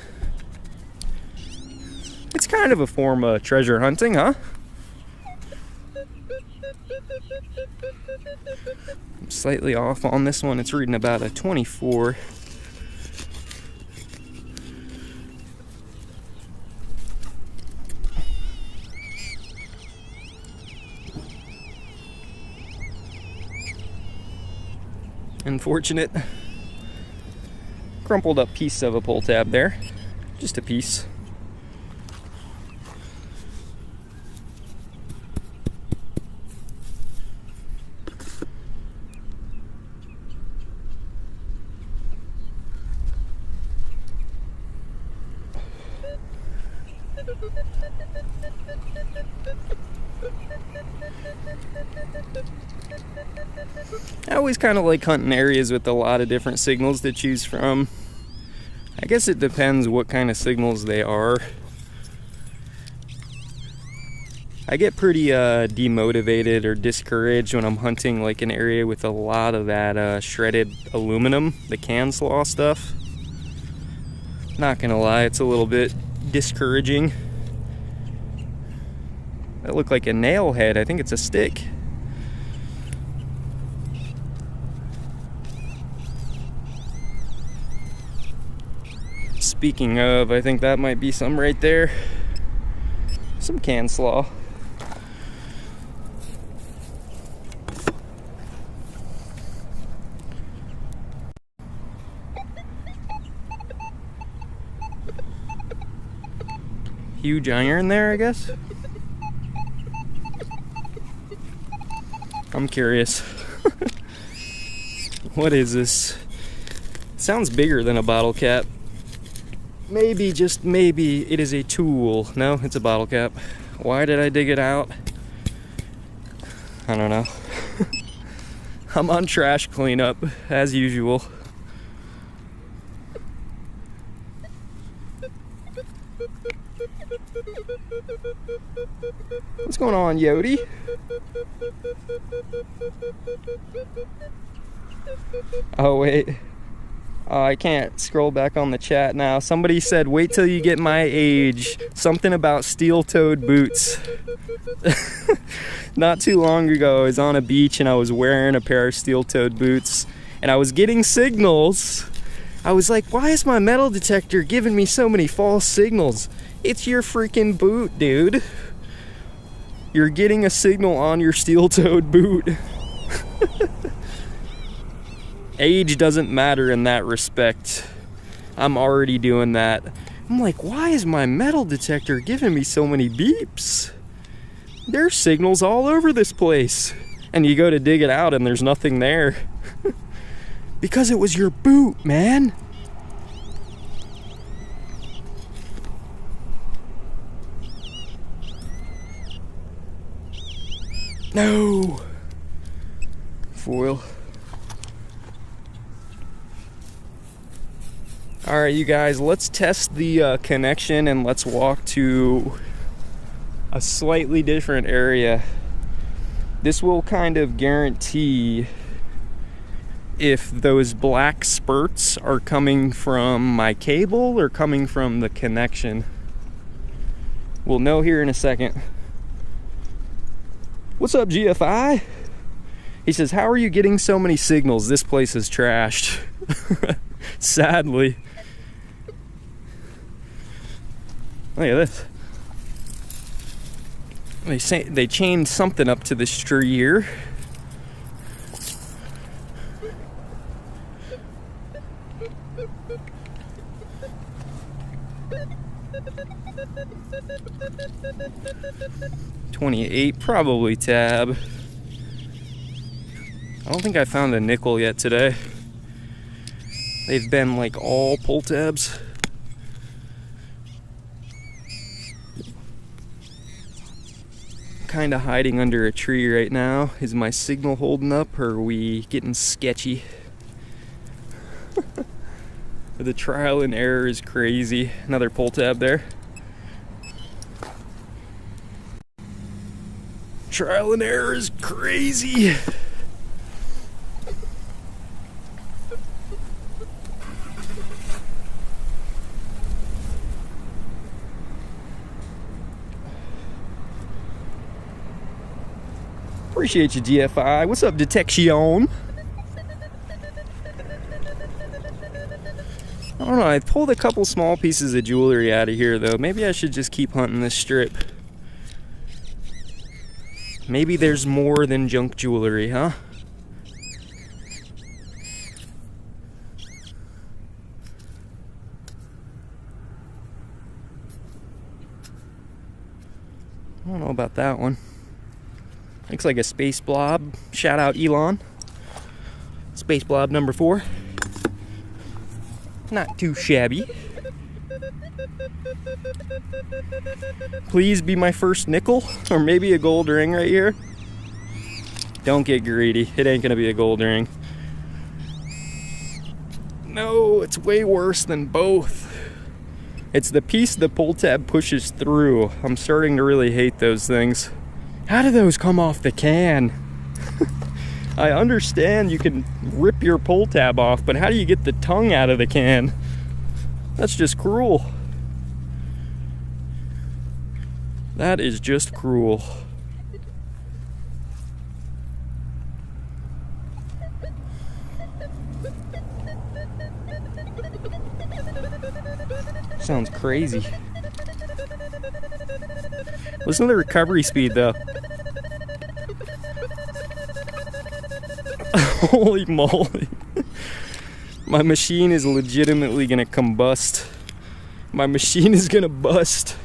It's kind of a form of treasure hunting, huh? I'm slightly off on this one. It's reading about a 24. Unfortunate. Crumpled up piece of a pull tab there. Just a piece. I always kind of like hunting areas with a lot of different signals to choose from. I guess it depends what kind of signals they are. I get pretty demotivated or discouraged when I'm hunting like an area with a lot of that shredded aluminum, the can slaw stuff. Not gonna lie, it's a little bit discouraging. That looked like a nail head. I think it's a stick. Speaking of, I think that might be some right there. Some can slaw. Huge iron there, I guess. I'm curious. What is this? Sounds bigger than a bottle cap. Maybe, just maybe, it is a tool. No, it's a bottle cap. Why did I dig it out? I don't know. I'm on trash cleanup, as usual. What's going on, Yodi? Oh, wait. I can't scroll back on the chat now. Somebody said, wait till you get my age. Something about steel-toed boots. Not too long ago, I was on a beach and I was wearing a pair of steel-toed boots. And I was getting signals. I was like, why is my metal detector giving me so many false signals? It's your freaking boot, dude. You're getting a signal on your steel-toed boot. Age doesn't matter in that respect. I'm already doing that. I'm like, why is my metal detector giving me so many beeps? There's signals all over this place. And you go to dig it out and there's nothing there. Because it was your boot, man. No. Foil. All right, you guys, let's test the connection and let's walk to a slightly different area. This will kind of guarantee if those black spurts are coming from my cable or coming from the connection. We'll know here in a second. What's up, GFI? He says, how are you getting so many signals? This place is trashed. Sadly. Look at this. They say they chained something up to this tree here. $28, probably tab. I don't think I found a nickel yet today. They've been like all pull tabs. Kind of hiding under a tree right now. Is my signal holding up or are we getting sketchy? The trial and error is crazy. Another pull tab there. Trial and error is crazy. Appreciate you, GFI. What's up, Detection? I don't know, I pulled a couple small pieces of jewelry out of here though. Maybe I should just keep hunting this strip. Maybe there's more than junk jewelry, huh? I don't know about that one. Looks like a space blob. Shout out Elon. Space blob number 4. Not too shabby. Please be my first nickel, or maybe a gold ring right here. Don't get greedy. It ain't gonna be a gold ring. No, it's way worse than both. It's the piece the pull tab pushes through. I'm starting to really hate those things. How do those come off the can? I understand you can rip your pull tab off, but how do you get the tongue out of the can? That's just cruel. That is just cruel. Sounds crazy. Listen to the recovery speed though. Holy moly. My machine is legitimately gonna combust. My machine is gonna bust.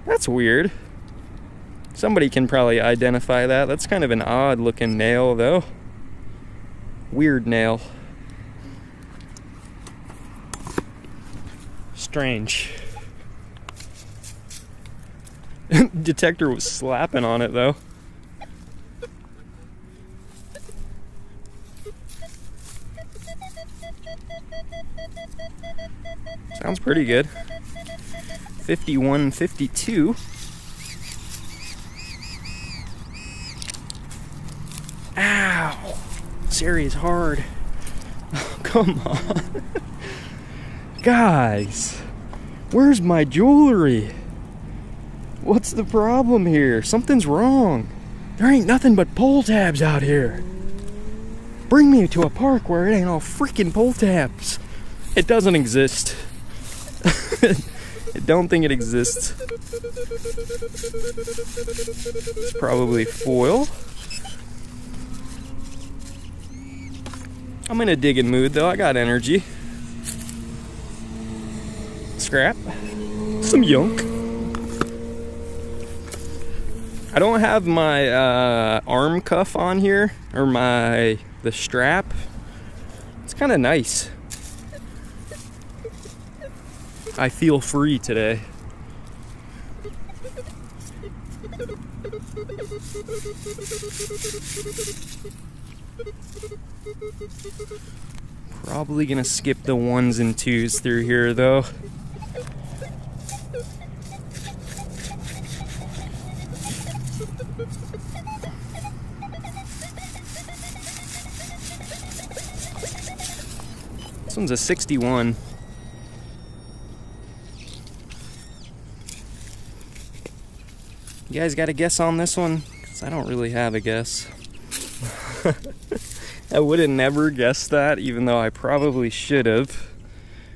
That's weird. Somebody can probably identify that. That's kind of an odd looking nail though. Weird nail. Strange. Detector was slapping on it though. Sounds pretty good. 51, 52. Ow! This area is hard. Oh, come on. Guys, where's my jewelry? What's the problem here? Something's wrong. There ain't nothing but pull tabs out here. Bring me to a park where it ain't all freaking pull tabs. It doesn't exist. I don't think it exists. It's probably foil. I'm in a digging mood though. I got energy. Scrap. Some yunk. I don't have my arm cuff on here, or the strap. It's kind of nice. I feel free today. Probably gonna skip the 1s and 2s through here though. This one's a 61. You guys got a guess on this one? Because I don't really have a guess. I would have never guessed that, even though I probably should have.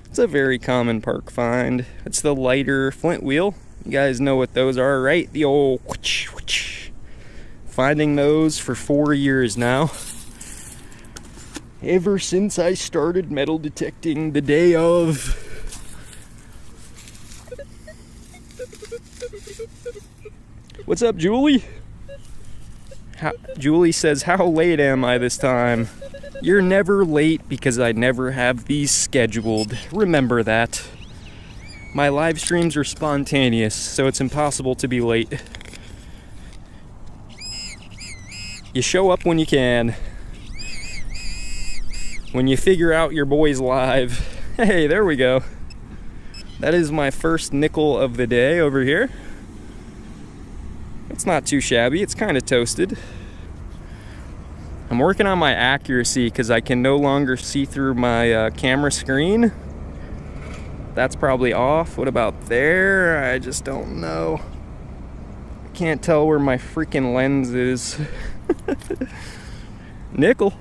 It's a very common park find. It's the lighter flint wheel. You guys know what those are, right? The old whoosh, whoosh. Finding those for 4 years now. Ever since I started metal detecting the day of. What's up, Julie? Julie says, how late am I this time? You're never late because I never have these scheduled. Remember that. My live streams are spontaneous, so it's impossible to be late. You show up when you can. When you figure out your boy's live. Hey, there we go. That is my first nickel of the day over here. It's not too shabby, it's kind of toasted. I'm working on my accuracy because I can no longer see through my camera screen. That's probably off. What about there? I just don't know. I can't tell where my freaking lens is. Nickel.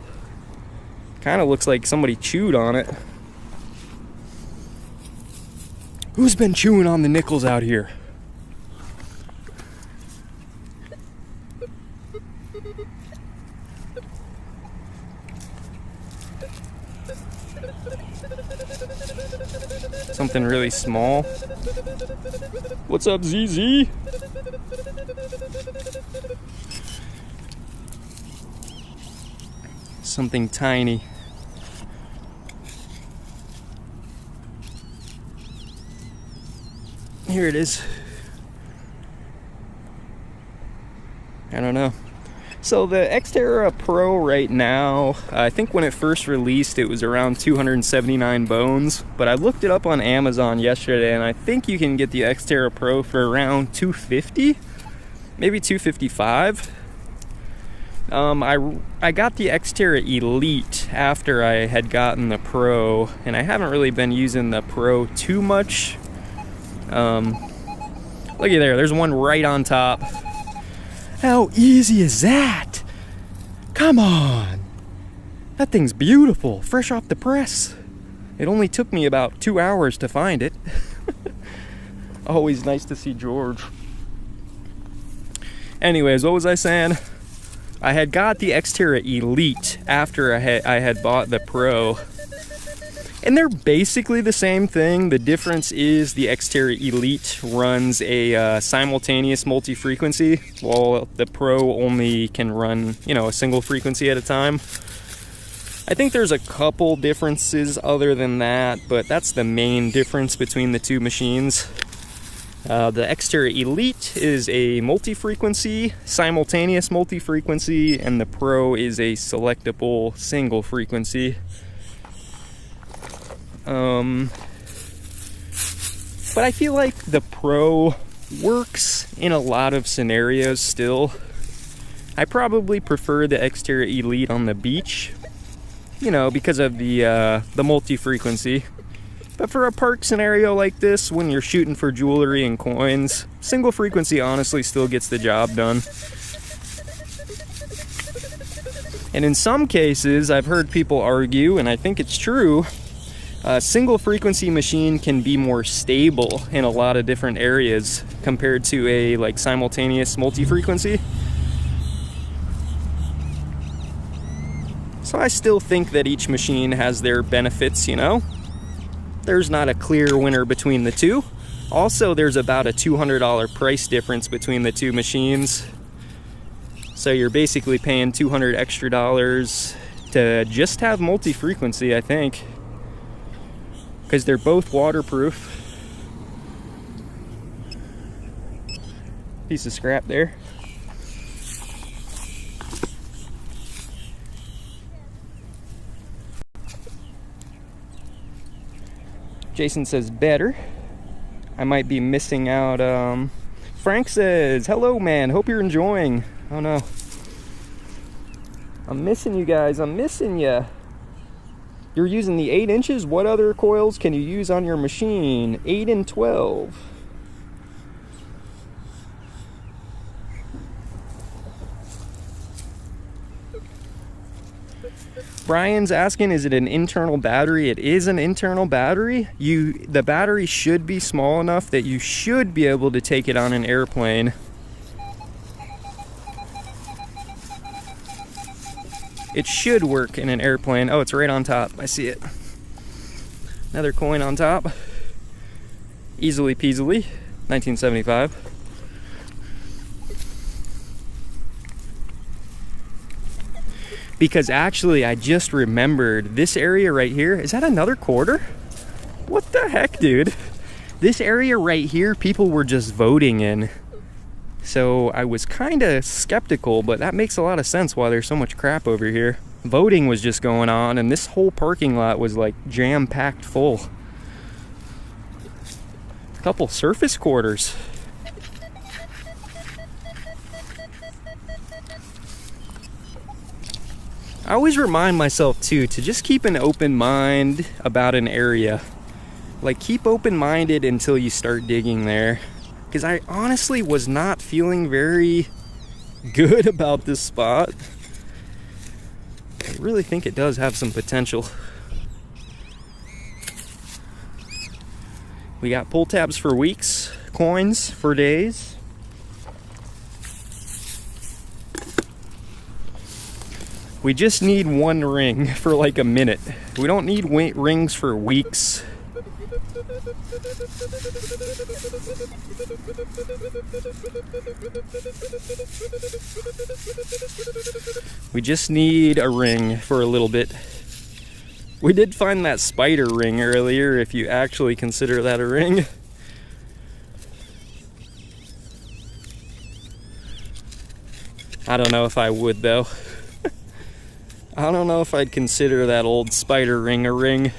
Kind of looks like somebody chewed on it. Who's been chewing on the nickels out here? Something really small. What's up, ZZ? Something tiny. Here it is. I don't know. So the X-Terra Pro right now, I think when it first released it was around 279 bones, but I looked it up on Amazon yesterday and I think you can get the X-Terra Pro for around 250, maybe 255. I got the X-Terra Elite after I had gotten the Pro, and I haven't really been using the Pro too much. Looky there, there's one right on top. How easy is that? Come on. That thing's beautiful, fresh off the press. It only took me about 2 hours to find it. Always nice to see George. Anyways, what was I saying? I had got the X-Terra Elite after I had bought the Pro. And they're basically the same thing. The difference is the X-Terra Elite runs a simultaneous multi-frequency, while the Pro only can run, you know, a single frequency at a time. I think there's a couple differences other than that, but that's the main difference between the two machines. The X-Terra Elite is a multi-frequency, simultaneous multi-frequency, and the Pro is a selectable single frequency. But I feel like the Pro works in a lot of scenarios still. I probably prefer the X-Terra Elite on the beach, you know, because of the multi-frequency. But for a park scenario like this, when you're shooting for jewelry and coins, single frequency honestly still gets the job done. And in some cases, I've heard people argue, and I think it's true, a single frequency machine can be more stable in a lot of different areas compared to a like simultaneous multi-frequency. So I still think that each machine has their benefits, you know. There's not a clear winner between the two. Also, there's about a $200 price difference between the two machines. So you're basically paying $200 extra to just have multi-frequency, I think. Because they're both waterproof. Piece of scrap there. Jason says better. I might be missing out. Frank says, hello man, hope you're enjoying. Oh no. I'm missing you guys, I'm missing ya. You're using the 8 inches? What other coils can you use on your machine? 8 and 12. Brian's asking, is it an internal battery? It is an internal battery. The battery should be small enough that you should be able to take it on an airplane. It should work in an airplane. Oh, it's right on top. I see it. Another coin on top. Easily peasily. 1975. Because actually, I just remembered this area right here. Is that another quarter? What the heck, dude? This area right here, people were just voting in. So I was kind of skeptical, but that makes a lot of sense why there's so much crap over here. Voting was just going on, and this whole parking lot was like jam-packed full. A couple surface quarters. I always remind myself too to just keep an open mind about an area. Like, keep open-minded until you start digging there. Because I honestly was not feeling very good about this spot. I really think it does have some potential. We got pull tabs for weeks, coins for days. We just need one ring for like a minute. We don't need rings for weeks. We just need a ring for a little bit. We did find that spider ring earlier, if you actually consider that a ring. I don't know if I would though. I don't know if I'd consider that old spider ring a ring.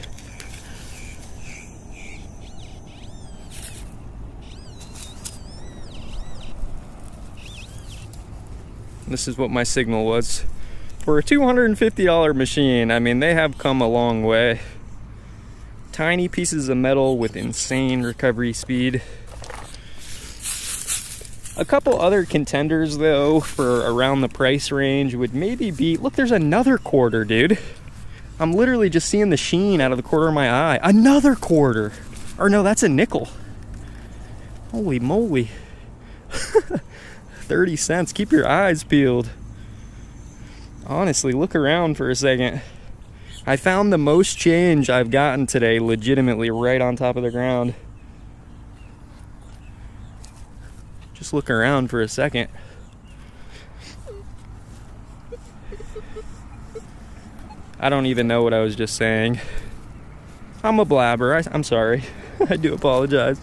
This is what my signal was. For a $250 machine, I mean, they have come a long way. Tiny pieces of metal with insane recovery speed. A couple other contenders though for around the price range would maybe be, look, there's another quarter, dude. I'm literally just seeing the sheen out of the corner of my eye. Another quarter. Or no, that's a nickel. Holy moly. 30 cents. Keep your eyes peeled. Honestly, look around for a second. I found the most change I've gotten today legitimately right on top of the ground. Just look around for a second. I don't even know what I was just saying. I'm a blabber. I'm sorry. I do apologize.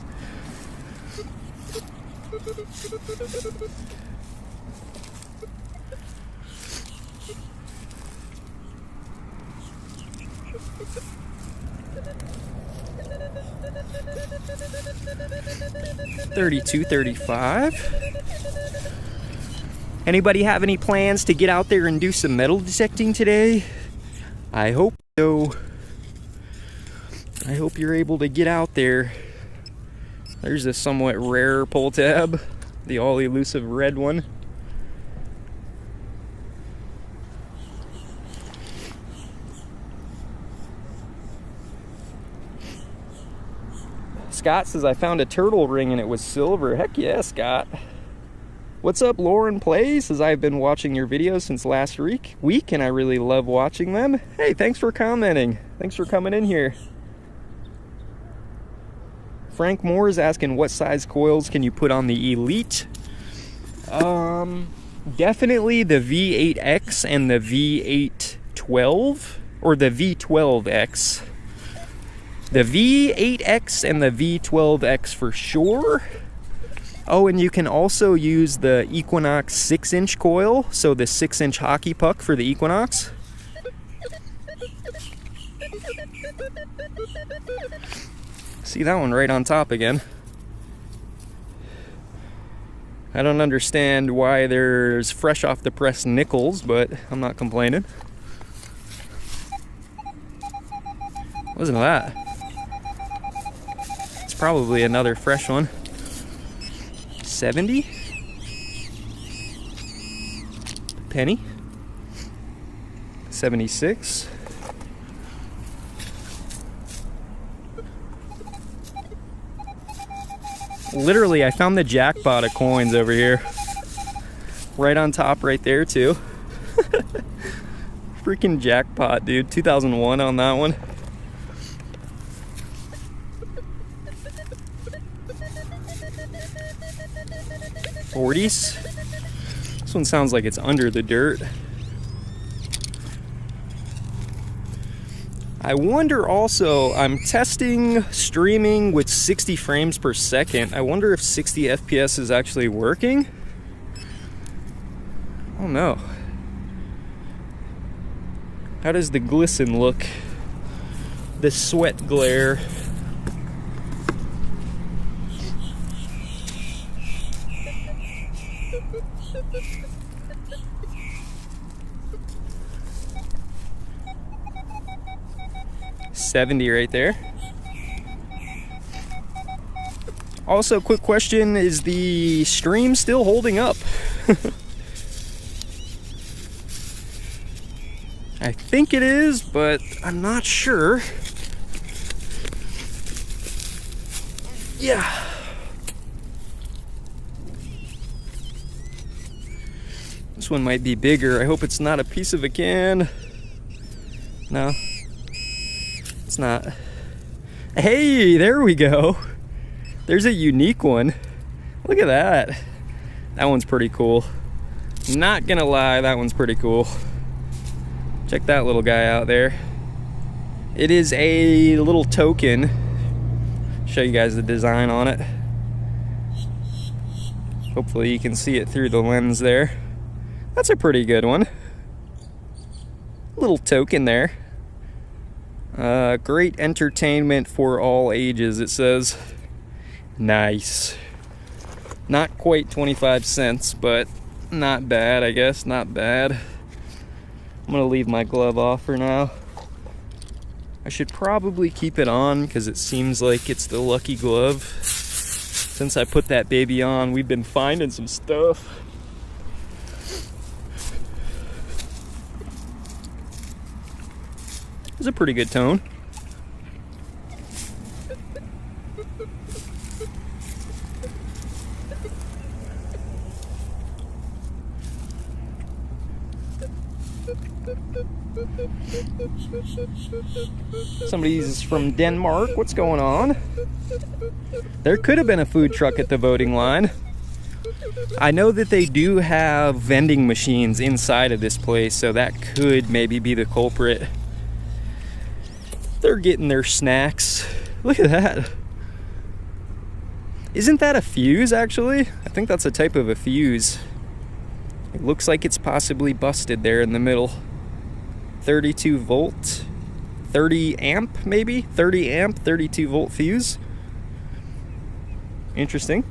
$32, $35. Anybody have any plans to get out there and do some metal detecting today? I hope so. I hope you're able to get out there. There's a somewhat rare pull tab, the all elusive red one. Scott says I found a turtle ring and it was silver. Heck yeah, Scott. What's up, Lauren Play? Says I've been watching your videos since last week and I really love watching them. Hey, thanks for commenting. Thanks for coming in here. Frank Moore is asking what size coils can you put on the Elite? Definitely the V8X and the V812 or the V12X. The V8X and the V12X for sure. Oh, and you can also use the Equinox 6-inch coil, so the 6-inch hockey puck for the Equinox. See that one right on top again. I don't understand why there's fresh off the press nickels, but I'm not complaining. Listen to that. It's probably another fresh one. 70 penny. 76. Literally, I found the jackpot of coins over here. Right on top right there too. Freaking jackpot, dude. 2001 on that one. $40s. This one sounds like it's under the dirt. I wonder also, I'm testing streaming with 60 frames per second. I wonder if 60 FPS is actually working. Oh no. How does the glisten look? The sweat glare. $70 right there. Also, quick question, is the stream still holding up? I think it is, but I'm not sure. Yeah. This one might be bigger. I hope it's not a piece of a can. No. It's not. Hey, there we go. There's a unique one. Look at that. That one's pretty cool. Not gonna lie, that one's pretty cool. Check that little guy out there. It is a little token. Show you guys the design on it. Hopefully you can see it through the lens there. That's a pretty good one. Little token there. Great entertainment for all ages, it says. Nice. Not quite 25 cents, but not bad, I guess. Not bad. I'm gonna leave my glove off for now. I should probably keep it on because it seems like it's the lucky glove. Since I put that baby on, we've been finding some stuff. It's a pretty good tone. Somebody's from Denmark. What's going on? There could have been a food truck at the voting line. I know that they do have vending machines inside of this place, so that could maybe be the culprit. They're getting their snacks. Look at that. Isn't that a fuse, actually? I think that's a type of a fuse. It looks like it's possibly busted there in the middle. 32 volt, 30 amp maybe? 30 amp, 32 volt fuse. Interesting.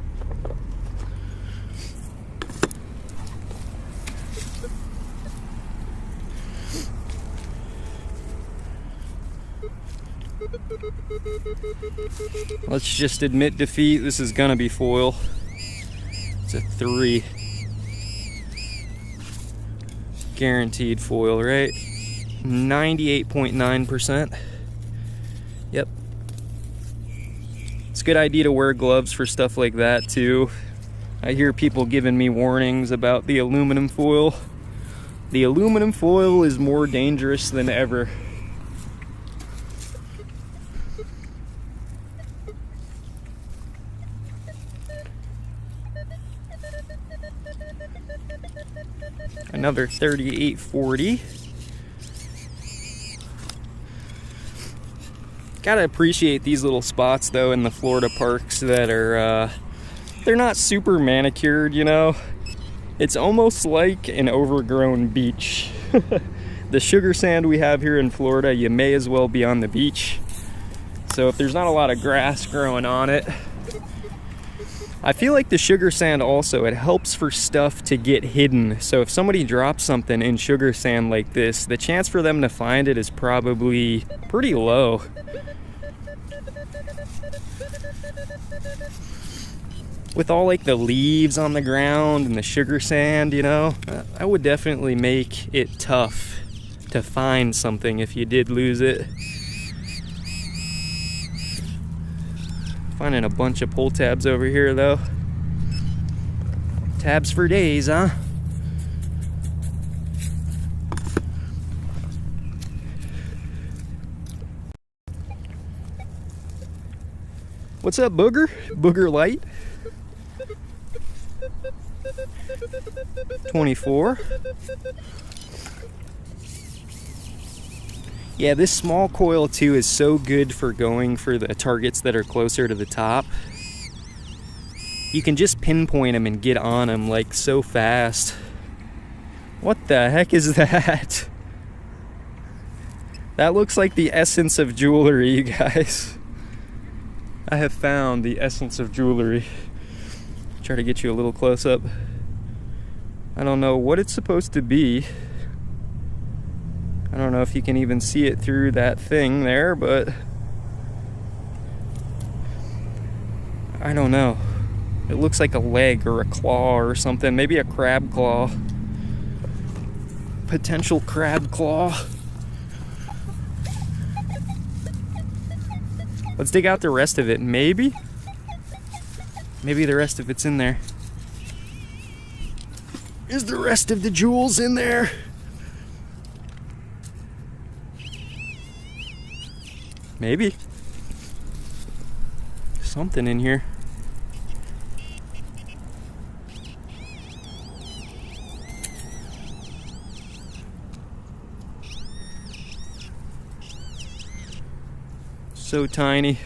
Let's just admit defeat. This is gonna be foil. It's a 3. Guaranteed foil, right? 98.9%. Yep. It's a good idea to wear gloves for stuff like that too. I hear people giving me warnings about the aluminum foil. The aluminum foil is more dangerous than ever. Another 3840. Gotta appreciate these little spots though in the Florida parks that are they're not super manicured, you know. It's almost like an overgrown beach. The sugar sand we have here in Florida, you may as well be on the beach. So if there's not a lot of grass growing on it, I feel like the sugar sand also, it helps for stuff to get hidden. So if somebody drops something in sugar sand like this, the chance for them to find it is probably pretty low. With all like the leaves on the ground and the sugar sand, you know, that would definitely make it tough to find something if you did lose it. Finding a bunch of pull tabs over here though. Tabs for days, huh? What's up, Booger? Booger Light. 24. Yeah, this small coil too is so good for going for the targets that are closer to the top. You can just pinpoint them and get on them like so fast. What the heck is that? That looks like the essence of jewelry, you guys. I have found the essence of jewelry. Try to get you a little close up. I don't know what it's supposed to be. I don't know if you can even see it through that thing there, but I don't know. It looks like a leg or a claw or something. Maybe a crab claw. Potential crab claw. Let's dig out the rest of it. Maybe the rest of it's in there. Is the rest of the jewels in there? Maybe. Something in here. So tiny.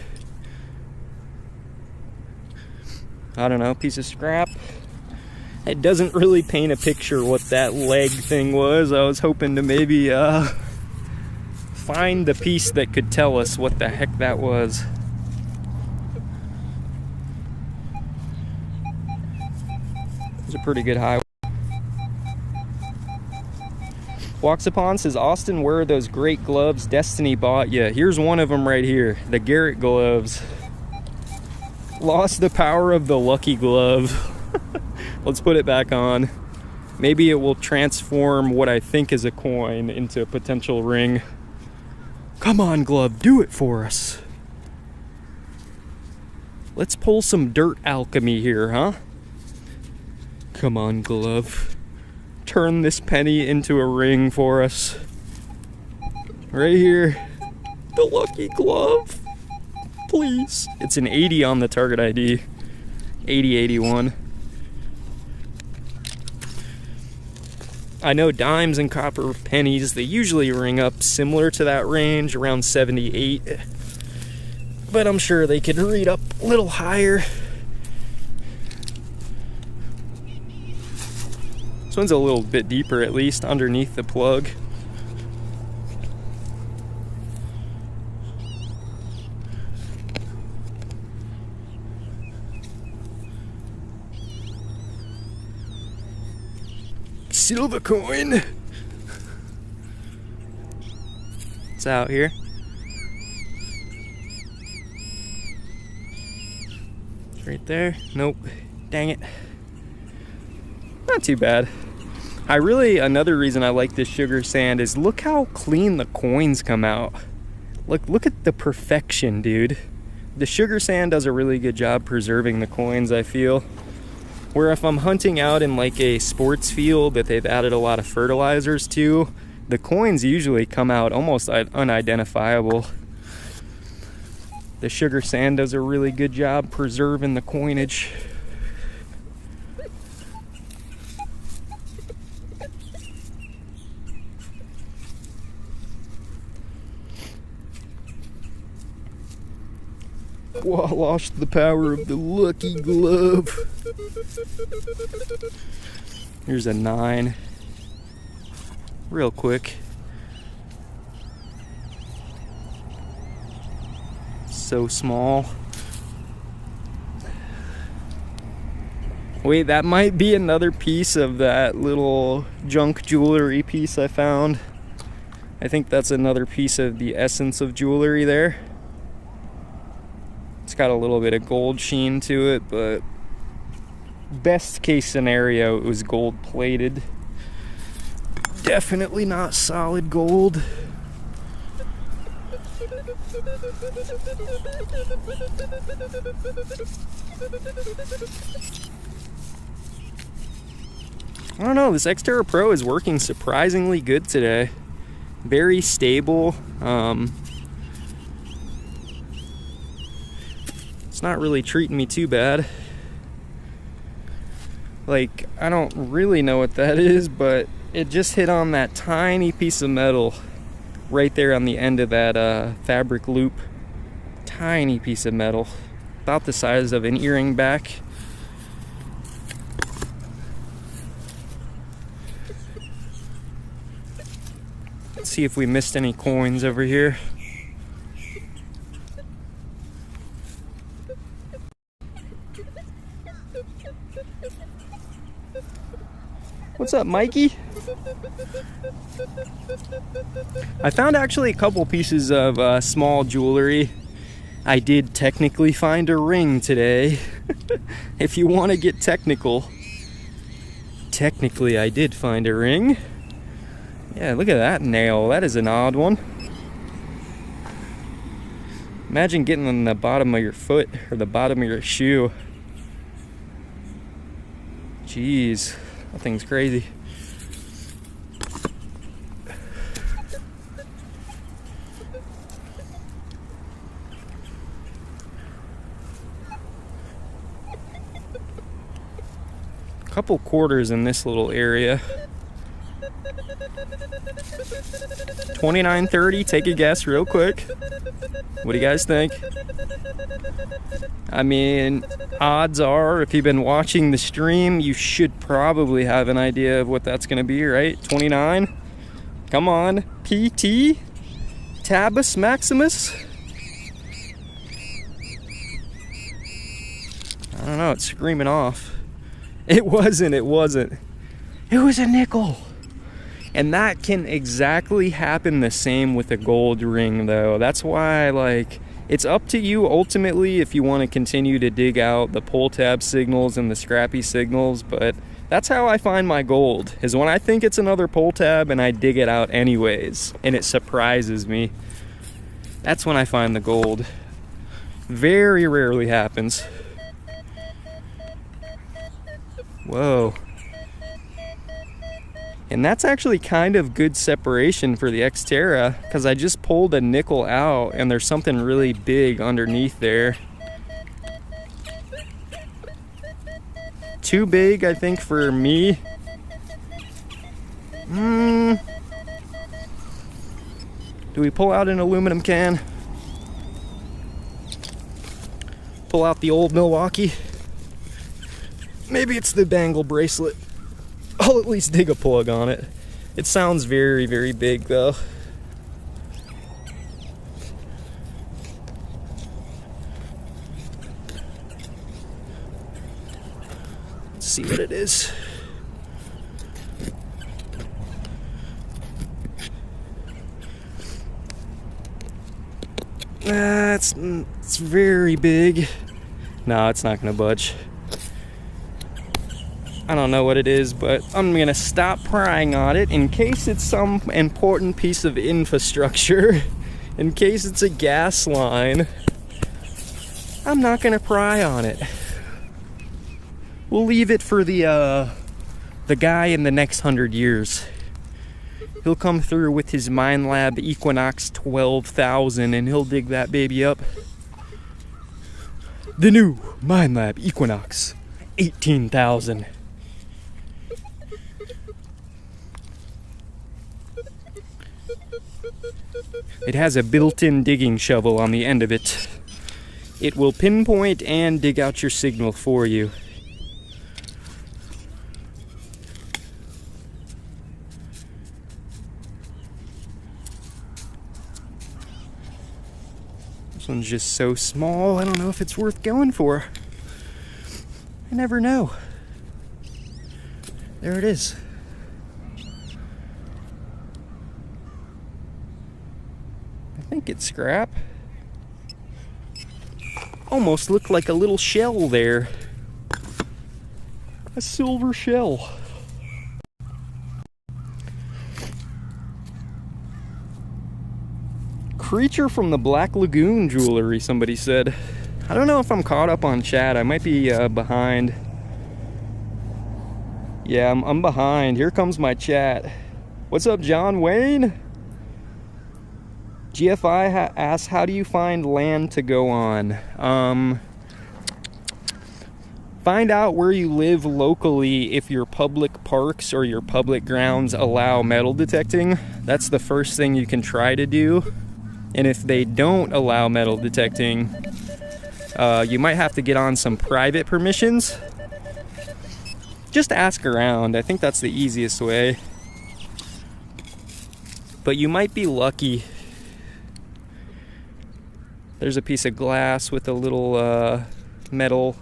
I don't know, piece of scrap. It doesn't really paint a picture what that leg thing was. I was hoping to maybe find the piece that could tell us what the heck that was. It's a pretty good highway. Walks Upon says, Austin, where are those great gloves Destiny bought you? Here's one of them right here, the Garrett gloves. Lost the power of the lucky glove. Let's put it back on. Maybe it will transform what I think is a coin into a potential ring. Come on, glove, do it for us. Let's pull some dirt alchemy here, huh? Come on, glove. Turn this penny into a ring for us. Right here. The lucky glove. Please. It's an 80 on the target ID. 8081. I know dimes and copper pennies, they usually ring up similar to that range, around 78. But I'm sure they could read up a little higher. This one's a little bit deeper, at least, underneath the plug. Silver coin. It's out here. It's right there. Nope. Dang it. Not too bad. Another reason I like this sugar sand is look how clean the coins come out. Look at the perfection, dude. The sugar sand does a really good job preserving the coins, I feel. Where if I'm hunting out in like a sports field that they've added a lot of fertilizers to, the coins usually come out almost unidentifiable. The sugar sand does a really good job preserving the coinage. Whoa, I lost the power of the lucky glove. Here's a 9. Real quick. So small. Wait, that might be another piece of that little junk jewelry piece I found. I think that's another piece of the essence of jewelry there. It's got a little bit of gold sheen to it, but best case scenario, it was gold plated. Definitely not solid gold. I don't know, this X-Terra Pro is working surprisingly good today. Very stable. It's not really treating me too bad. Like, I don't really know what that is, but it just hit on that tiny piece of metal right there on the end of that fabric loop. Tiny piece of metal, about the size of an earring back. Let's see if we missed any coins over here. What's up, Mikey? I found actually a couple pieces of small jewelry. I did technically find a ring today. If you want to get technical. Technically, I did find a ring. Yeah, look at that nail. That is an odd one. Imagine getting on the bottom of your foot or the bottom of your shoe. Jeez. That thing's crazy. Couple quarters in this little area. $29.30. Take a guess real quick. What do you guys think? I mean, odds are, if you've been watching the stream, you should probably have an idea of what that's going to be, right? 29. Come on. PT? Tabus Maximus? I don't know, it's screaming off. It wasn't. It was a nickel. And that can exactly happen the same with a gold ring, though. That's why, like, it's up to you ultimately if you want to continue to dig out the pull tab signals and the scrappy signals, but that's how I find my gold, is when I think it's another pull tab and I dig it out anyways, and it surprises me. That's when I find the gold. Very rarely happens. Whoa. And that's actually kind of good separation for the X-Terra, because I just pulled a nickel out and there's something really big underneath there. Too big, I think, for me. Do we pull out an aluminum can? Pull out the old Milwaukee? Maybe it's the bangle bracelet. I'll at least dig a plug on it. It sounds very, very big though. Let's see what it is. It's very big. No, it's not gonna budge. I don't know what it is, but I'm gonna stop prying on it in case it's some important piece of infrastructure. In case it's a gas line, I'm not gonna pry on it. We'll leave it for the guy in the next 100 years. He'll come through with his Minelab Equinox 12,000 and he'll dig that baby up. The new Minelab Equinox 18,000. It has a built-in digging shovel on the end of it. It will pinpoint and dig out your signal for you. This one's just so small, I don't know if it's worth going for. I never know. There it is. I think it's scrap. Almost looked like a little shell there. A silver shell. Creature from the Black Lagoon jewelry, somebody said. I don't know if I'm caught up on chat. I might be behind. Yeah, I'm behind. Here comes my chat. What's up, John Wayne? GFI asks, how do you find land to go on? Find out where you live locally if your public parks or your public grounds allow metal detecting. That's the first thing you can try to do. And if they don't allow metal detecting, you might have to get on some private permissions. Just ask around. I think that's the easiest way. But you might be lucky. There's a piece of glass with a little metal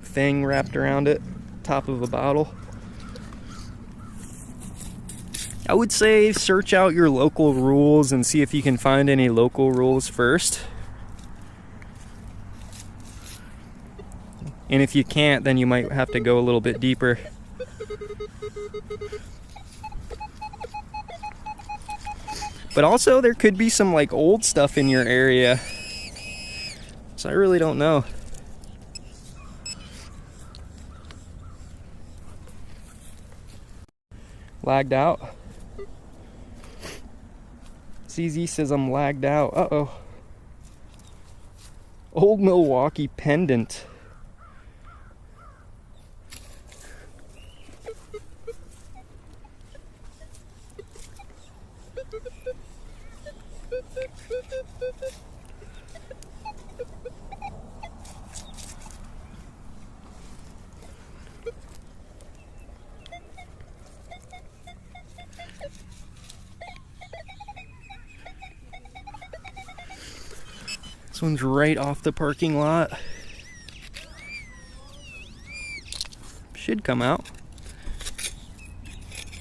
thing wrapped around it, top of a bottle. I would say search out your local rules and see if you can find any local rules first. And if you can't, then you might have to go a little bit deeper. But also there could be some like old stuff in your area. So I really don't know. Lagged out. CZ says I'm lagged out. Uh-oh. Old Milwaukee pendant. This one's right off the parking lot. Should come out.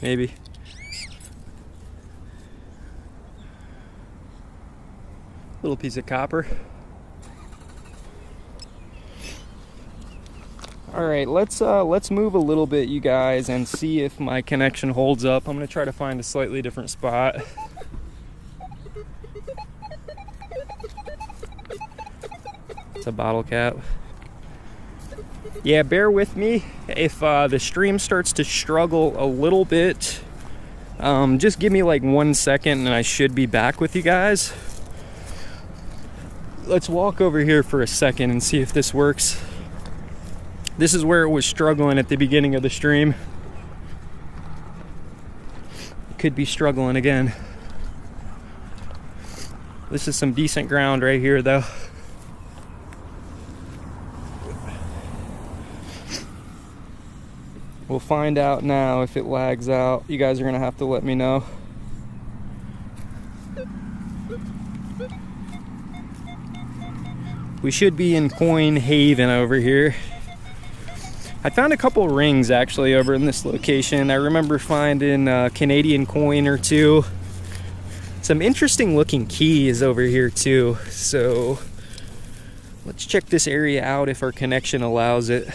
Maybe. Little piece of copper. All right, let's move a little bit, you guys, and see if my connection holds up. I'm gonna try to find a slightly different spot. It's a bottle cap. Yeah, bear with me if the stream starts to struggle a little bit. Just give me like 1 second and I should be back with you guys. Let's walk over here for a second and see if this works. This is where it was struggling at the beginning of the stream. It could be struggling again. This is some decent ground right here though. We'll find out now if it lags out. You guys are gonna have to let me know. We should be in Coin Haven over here. I found a couple rings actually over in this location. I remember finding a Canadian coin or two. Some interesting looking keys over here too. So let's check this area out if our connection allows it.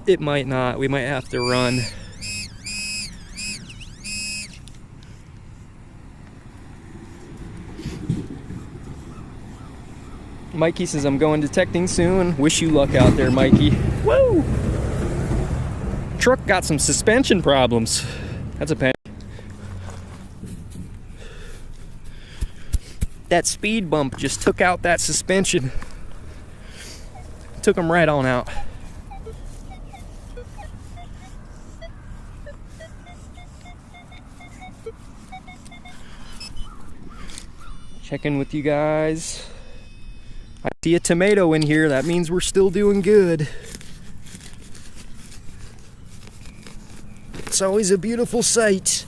It might not. We might have to run. Mikey says, I'm going detecting soon. Wish you luck out there, Mikey. Woo! Truck got some suspension problems. That's a pain. That speed bump just took out that suspension. Took them right on out. Checking with you guys. I see a tomato in here. That means we're still doing good. It's always a beautiful sight.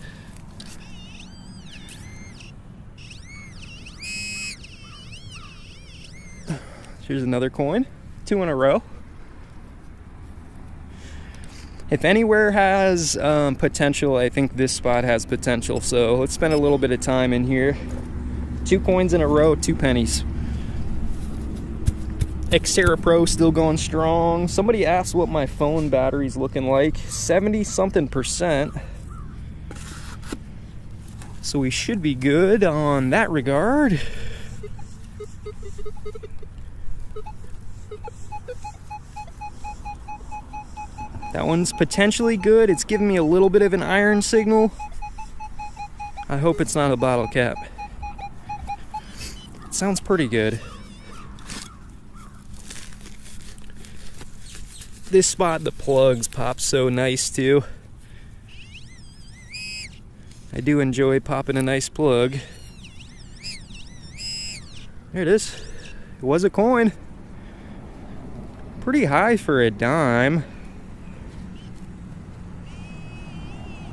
Here's another coin. 2 in a row. If anywhere has potential, I think this spot has potential. So let's spend a little bit of time in here. 2 coins in a row, 2 pennies. X-Terra PRO still going strong. Somebody asked what my phone battery's looking like. 70-something%. So we should be good on that regard. That one's potentially good. It's giving me a little bit of an iron signal. I hope it's not a bottle cap. It sounds pretty good. This spot, the plugs pop so nice too. I do enjoy popping a nice plug. There it is. It was a coin. Pretty high for a dime.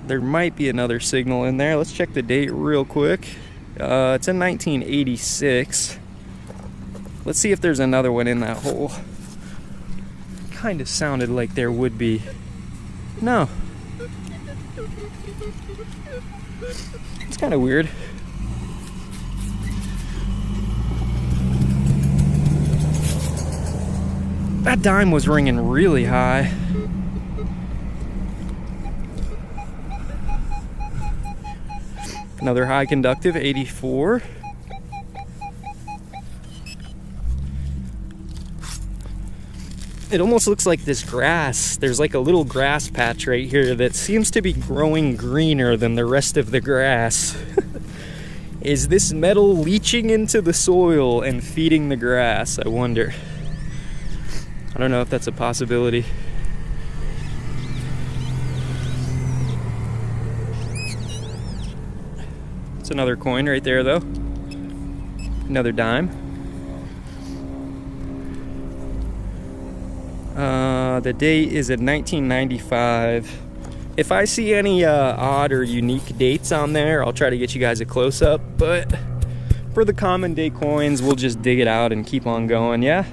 There might be another signal in there. Let's check the date real quick. It's in 1986. Let's see if there's another one in that hole. Kind of sounded like there would be. No. It's kind of weird. That dime was ringing really high. Another high conductive, 84. It almost looks like this grass. There's like a little grass patch right here that seems to be growing greener than the rest of the grass. Is this metal leaching into the soil and feeding the grass? I wonder. I don't know if that's a possibility. another coin right there though. Another dime. The date is at 1995. If I see any odd or unique dates on there, I'll try to get you guys a close-up, but for the common day coins, we'll just dig it out and keep on going, yeah?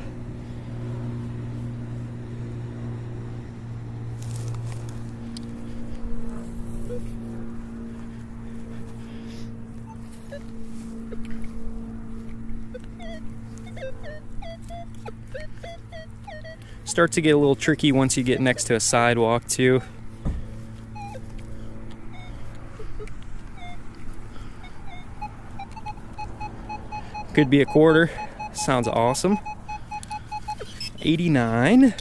Start to get a little tricky once you get next to a sidewalk too. Could be a quarter. Sounds awesome. 89.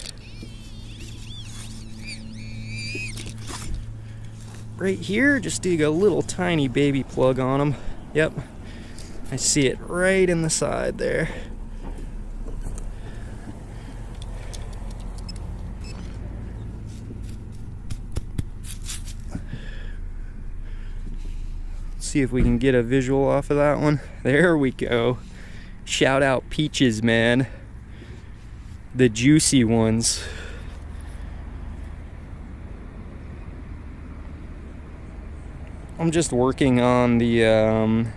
Right here, just dig a little tiny baby plug on them. Yep, I see it right in the side there. See if we can get a visual off of that one. There we go. Shout out Peaches, man. The juicy ones. I'm just working on the I'm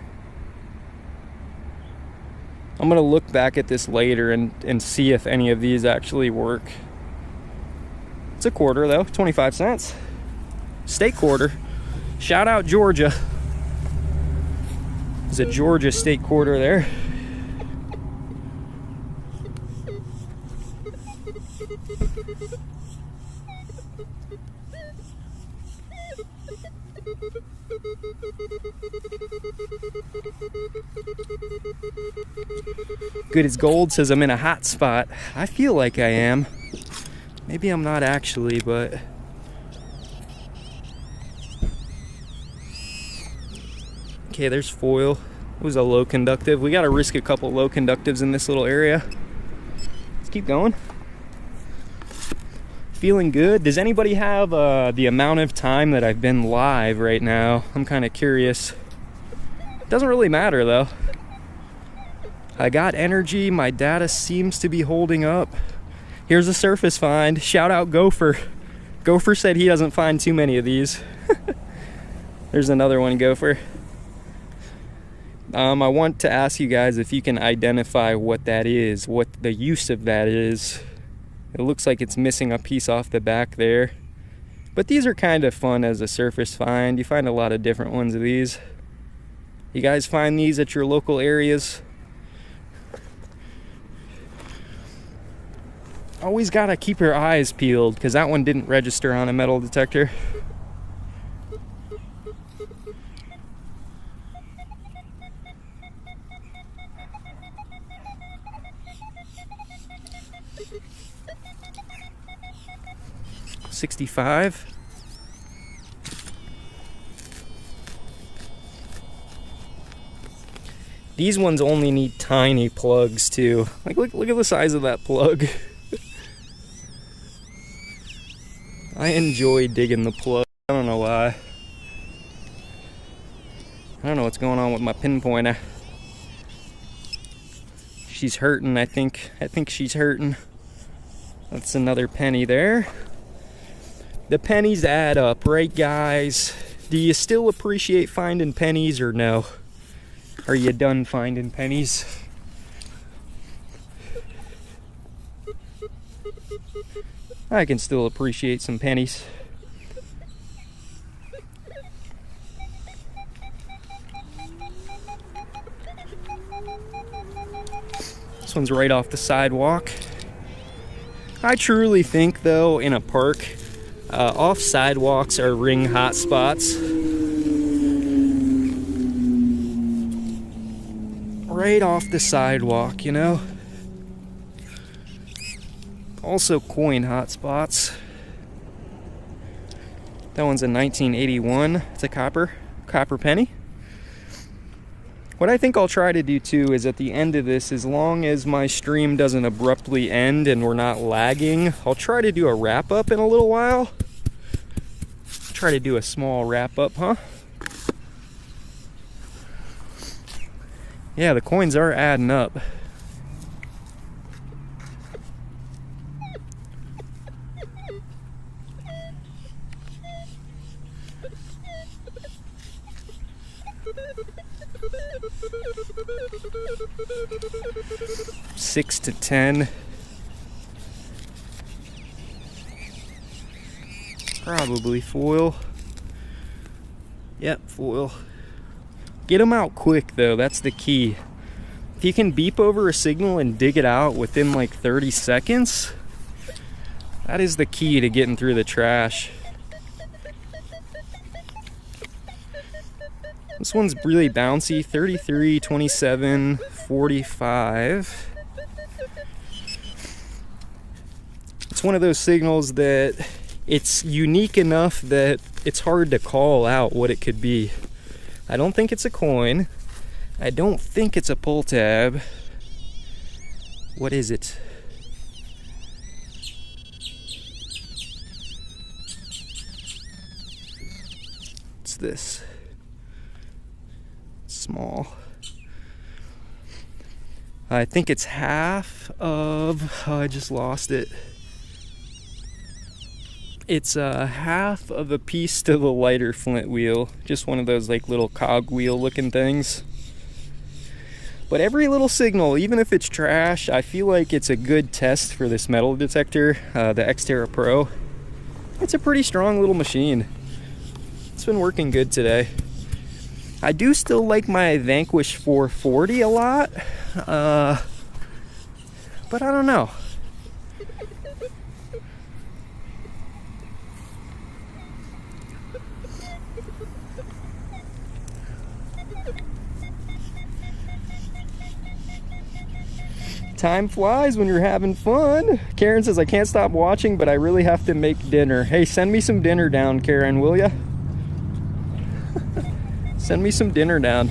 gonna look back at this later and see if any of these actually work. It's a quarter though, 25 cents. State quarter. Shout out Georgia. There's a Georgia state quarter there. Good as Gold says I'm in a hot spot. I feel like I am. Maybe I'm not actually, but okay, there's foil. It was a low conductive. We gotta risk a couple low conductives in this little area. Let's keep going. Feeling good. Does anybody have the amount of time that I've been live right now? I'm kind of curious. Doesn't really matter though. I got energy. My data seems to be holding up. Here's a surface find. Shout out Gopher. Gopher said he doesn't find too many of these. There's another one, Gopher. I want to ask you guys if you can identify what that is, what the use of that is. It looks like it's missing a piece off the back there. But these are kind of fun as a surface find. You find a lot of different ones of these. You guys find these at your local areas? Always gotta keep your eyes peeled because that one didn't register on a metal detector. $65. These ones only need tiny plugs too. Like look at the size of that plug. I enjoy digging the plug. I don't know why. I don't know what's going on with my pinpointer. She's hurting, I think. I think she's hurting. That's another penny there. The pennies add up, right guys? Do you still appreciate finding pennies or no? Are you done finding pennies? I can still appreciate some pennies. This one's right off the sidewalk. I truly think though, in a park, off sidewalks are ring hot spots. Right off the sidewalk, you know? Also coin hot spots. That one's a 1981. It's a copper penny. What I think I'll try to do too is at the end of this, as long as my stream doesn't abruptly end and we're not lagging, I'll try to do a wrap up in a little while. Try to do a small wrap up, huh? Yeah, the coins are adding up. Six to 10. Probably foil. Yep, foil. Get them out quick though, that's the key. If you can beep over a signal and dig it out within like 30 seconds, that is the key to getting through the trash. This one's really bouncy, 33, 27, 45. It's one of those signals that it's unique enough that it's hard to call out what it could be. I don't think it's a coin. I don't think it's a pull tab. What is it? What's this? Small. I think it's half of, oh, I just lost it. It's half of a piece to the lighter flint wheel. Just one of those like little cog wheel looking things. But every little signal, even if it's trash, I feel like it's a good test for this metal detector, the X-Terra PRO. It's a pretty strong little machine. It's been working good today. I do still like my Vanquish 440 a lot, but I don't know. Time flies when you're having fun. Karen says, I can't stop watching, but I really have to make dinner. Hey, send me some dinner down, Karen, will ya? Send me some dinner down.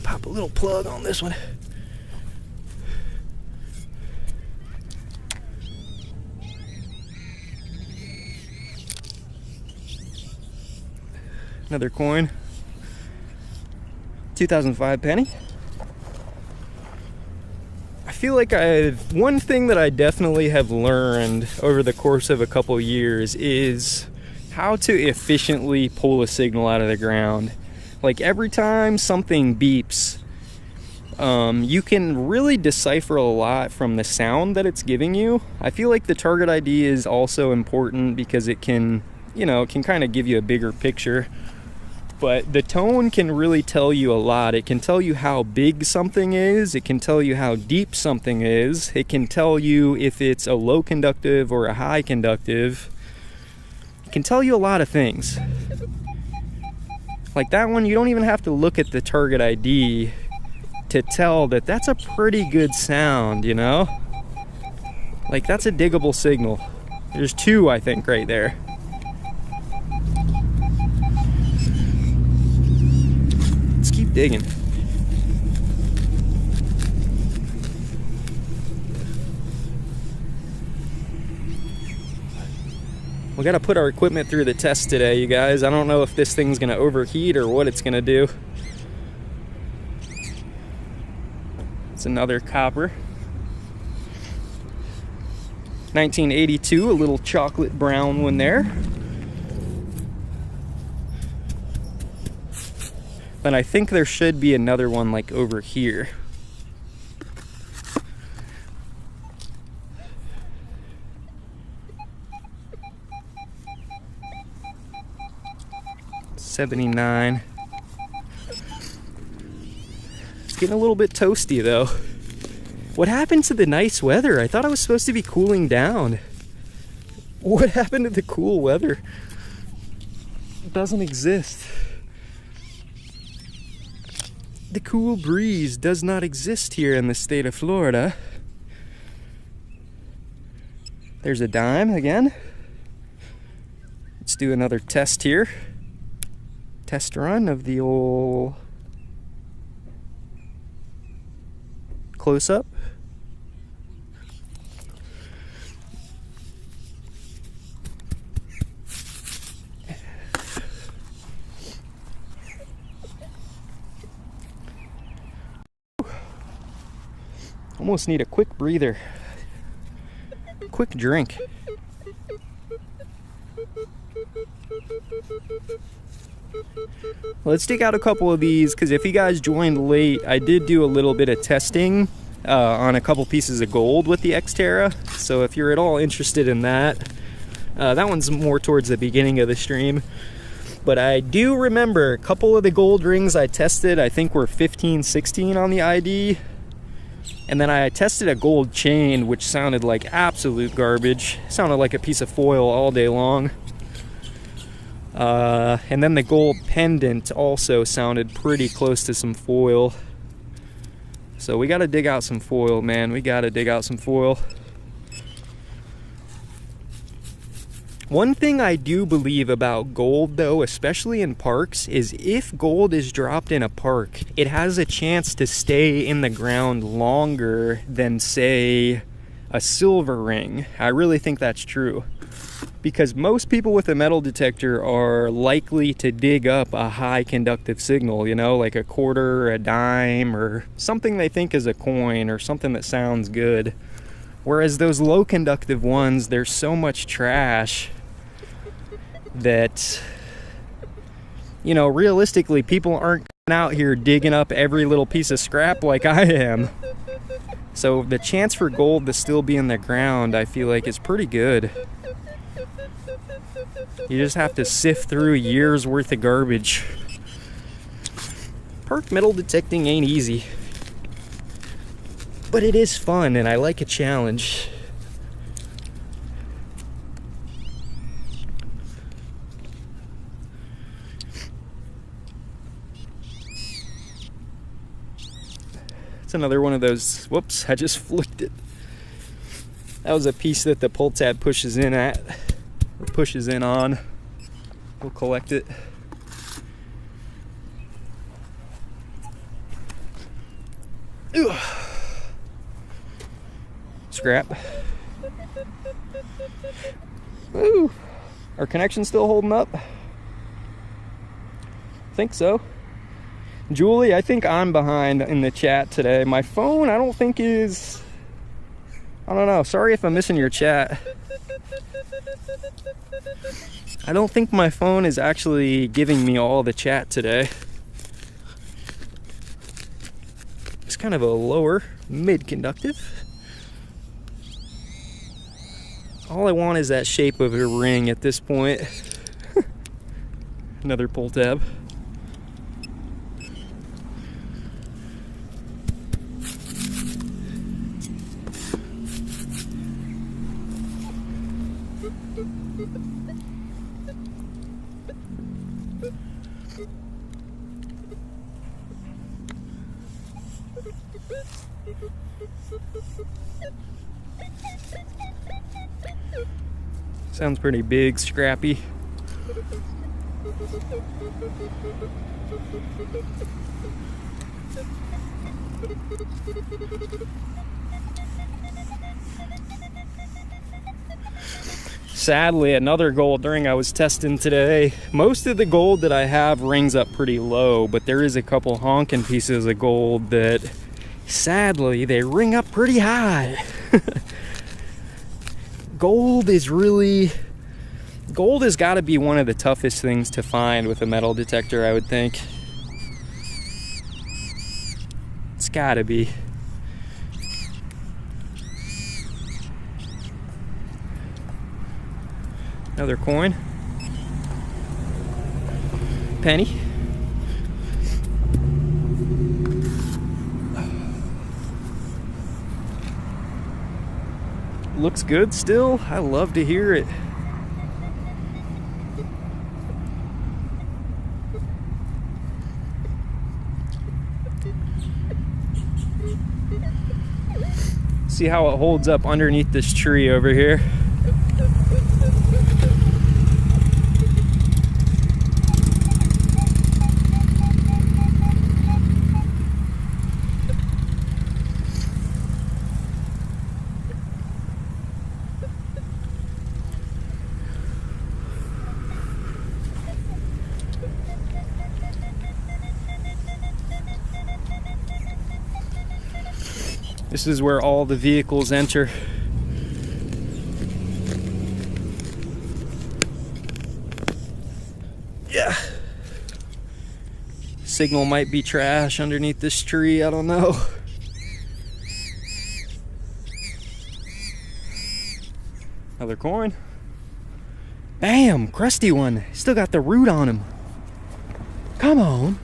Pop a little plug on this one. Another coin. 2005 penny. I feel like one thing that I definitely have learned over the course of a couple years is how to efficiently pull a signal out of the ground. Like every time something beeps, you can really decipher a lot from the sound that it's giving you. I feel like the target ID is also important because it can, it can kind of give you a bigger picture. But the tone can really tell you a lot. It can tell you how big something is. It can tell you how deep something is. It can tell you if it's a low conductive or a high conductive. It can tell you a lot of things. Like that one, you don't even have to look at the target ID to tell that that's a pretty good sound, Like that's a diggable signal. There's two, I think, right there. Digging. We got to put our equipment through the test today, you guys. I don't know if this thing's going to overheat or what it's going to do. It's another copper. 1982, a little chocolate brown one there. But I think there should be another one like over here. $79. It's getting a little bit toasty though. What happened to the nice weather? I thought it was supposed to be cooling down. What happened to the cool weather? It doesn't exist. The cool breeze does not exist here in the state of Florida. There's a dime again. Let's do another test here. Test run of the old close-up. Almost need a quick breather. Quick drink. Let's dig out a couple of these, because if you guys joined late, I did do a little bit of testing on a couple pieces of gold with the X-Terra. So if you're at all interested in that, that one's more towards the beginning of the stream. But I do remember a couple of the gold rings I tested, I think were 15, 16 on the ID. And then I tested a gold chain, which sounded like absolute garbage. Sounded like a piece of foil all day long. And then the gold pendant also sounded pretty close to some foil. So we gotta dig out some foil, man. We gotta dig out some foil. One thing I do believe about gold, though, especially in parks, is if gold is dropped in a park, it has a chance to stay in the ground longer than, say, a silver ring. I really think that's true. Because most people with a metal detector are likely to dig up a high conductive signal, you know, like a quarter or a dime or something they think is a coin or something that sounds good. Whereas those low conductive ones, there's so much trash that, you know, realistically, people aren't out here digging up every little piece of scrap like I am. So the chance for gold to still be in the ground, I feel like, is pretty good. You just have to sift through years worth of garbage. Park metal detecting ain't easy. But it is fun, and I like a challenge. It's another one of those, whoops, I just flicked it. That was a piece that the pull tab pushes in at, or pushes in on. We'll collect it. Ugh. Scrap. Woo! Our connection's still holding up? Think so. Julie, I think I'm behind in the chat today. My phone, I don't think is... I don't know. Sorry if I'm missing your chat. I don't think my phone is actually giving me all the chat today. It's kind of a lower, mid-conductive. All I want is that shape of a ring at this point. Another pull tab. Sounds pretty big, scrappy. Sadly, another gold ring I was testing today. Most of the gold that I have rings up pretty low, but there is a couple honking pieces of gold that, sadly, they ring up pretty high. Gold has got to be one of the toughest things to find with a metal detector, I would think. It's got to be. Another coin. Penny. Looks good still. I love to hear it. See how it holds up underneath this tree over here. This is where all the vehicles enter. Yeah. Signal might be trash underneath this tree, I don't know. Another coin. Bam! Crusty one. Still got the root on him. Come on.